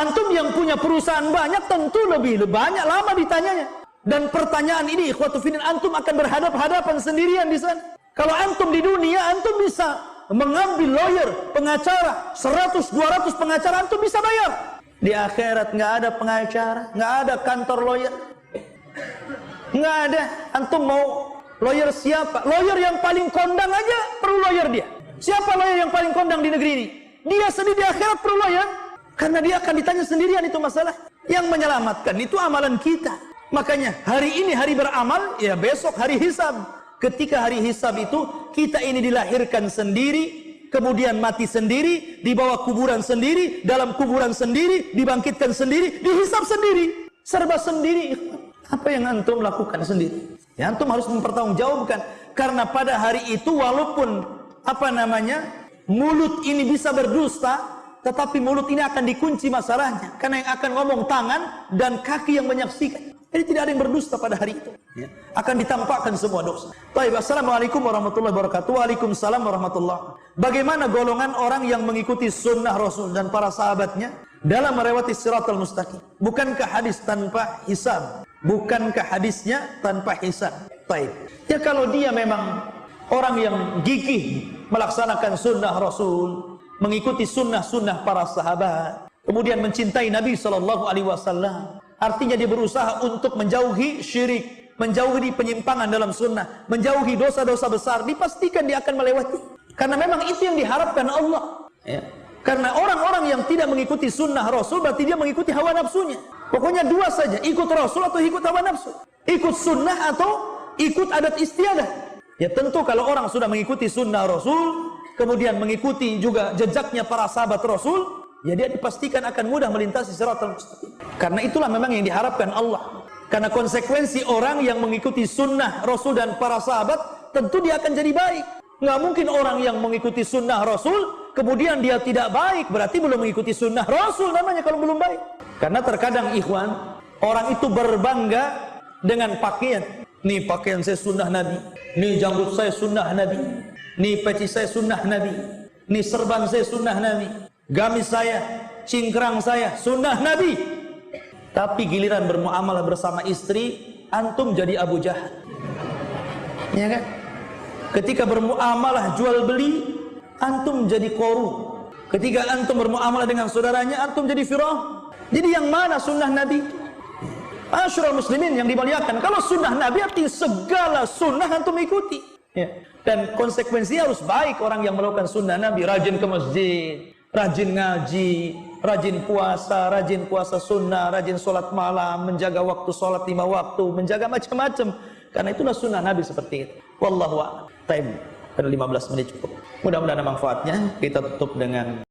Antum yang punya perusahaan banyak tentu lebih banyak lama ditanyanya. Dan pertanyaan ini, ikhwatu fiddin, antum akan berhadap-hadapan sendirian di sana. Kalau antum di dunia, antum bisa mengambil lawyer, pengacara, 100-200 pengacara, antum bisa bayar. Di akhirat nggak ada pengacara, nggak ada kantor lawyer, nggak ada. Antum mau lawyer siapa? Lawyer yang paling kondang aja perlu lawyer dia. Siapa lawyer yang paling kondang di negeri ini? Dia sendiri di akhirat perlu lawyer, karena dia akan ditanya sendirian itu masalah. Yang menyelamatkan itu amalan kita. Makanya hari ini hari beramal, ya besok hari hisab. Ketika hari hisab itu kita ini dilahirkan sendiri, kemudian mati sendiri, dibawa kuburan sendiri, dalam kuburan sendiri, dibangkitkan sendiri, dihisab sendiri, serba sendiri. Apa yang antum lakukan sendiri? Ya, antum harus mempertanggungjawabkan. Karena pada hari itu walaupun mulut ini bisa berdusta, tetapi mulut ini akan dikunci masalahnya. Karena yang akan ngomong tangan dan kaki yang menyaksikan. Jadi tidak ada yang berdusta pada hari itu. Ya. Akan ditampakkan semua dosa. Baik, assalamualaikum warahmatullahi wabarakatuh. Waalaikumsalam warahmatullahi. Bagaimana golongan orang yang mengikuti sunnah Rasul dan para sahabatnya dalam melewati siratal mustaqim? Bukankah hadis tanpa hisab? Bukankah hadisnya tanpa hisab? Baik. Ya kalau dia memang orang yang gigih melaksanakan sunnah Rasul, mengikuti sunnah-sunnah para sahabat, kemudian mencintai Nabi SAW, artinya dia berusaha untuk menjauhi syirik, menjauhi penyimpangan dalam sunnah, menjauhi dosa-dosa besar, dipastikan dia akan melewati. Karena memang itu yang diharapkan Allah. Ya. Karena orang-orang yang tidak mengikuti sunnah Rasul berarti dia mengikuti hawa nafsunya. Pokoknya 2 saja, ikut Rasul atau ikut hawa nafsu. Ikut sunnah atau ikut adat istiadah. Ya tentu kalau orang sudah mengikuti sunnah Rasul, kemudian mengikuti juga jejaknya para sahabat Rasul, ya dia dipastikan akan mudah melintasi siratal mustaqim. Karena itulah memang yang diharapkan Allah. Karena konsekuensi orang yang mengikuti sunnah Rasul dan para sahabat, tentu dia akan jadi baik. Nggak mungkin orang yang mengikuti sunnah Rasul, kemudian dia tidak baik, berarti belum mengikuti sunnah Rasul namanya kalau belum baik. Karena terkadang ikhwan, orang itu berbangga dengan pakaian. Nih pakaian saya sunnah Nabi, nih janggut saya sunnah Nabi, nih peci saya sunnah Nabi, nih serban saya sunnah Nabi, gamis saya, cingkrang saya sunnah Nabi. Tapi giliran bermuamalah bersama istri, antum jadi Abu Jahal. Ya kan? Ketika bermuamalah jual beli, antum jadi koru. Ketika antum bermuamalah dengan saudaranya, antum jadi Firaun. Jadi yang mana sunnah Nabi? Masyarul muslimin yang dimuliakan, kalau sunnah Nabi artinya segala sunnah antum ikuti. Ya. Dan konsekuensinya harus baik orang yang melakukan sunnah Nabi, rajin ke masjid, rajin ngaji, rajin puasa sunnah, rajin sholat malam, menjaga waktu sholat 5 waktu, menjaga macam-macam. Karena itulah sunnah Nabi seperti itu. Wallahu a'lam. Time pada 15 menit cukup. Mudah-mudahan ada manfaatnya. Kita tutup dengan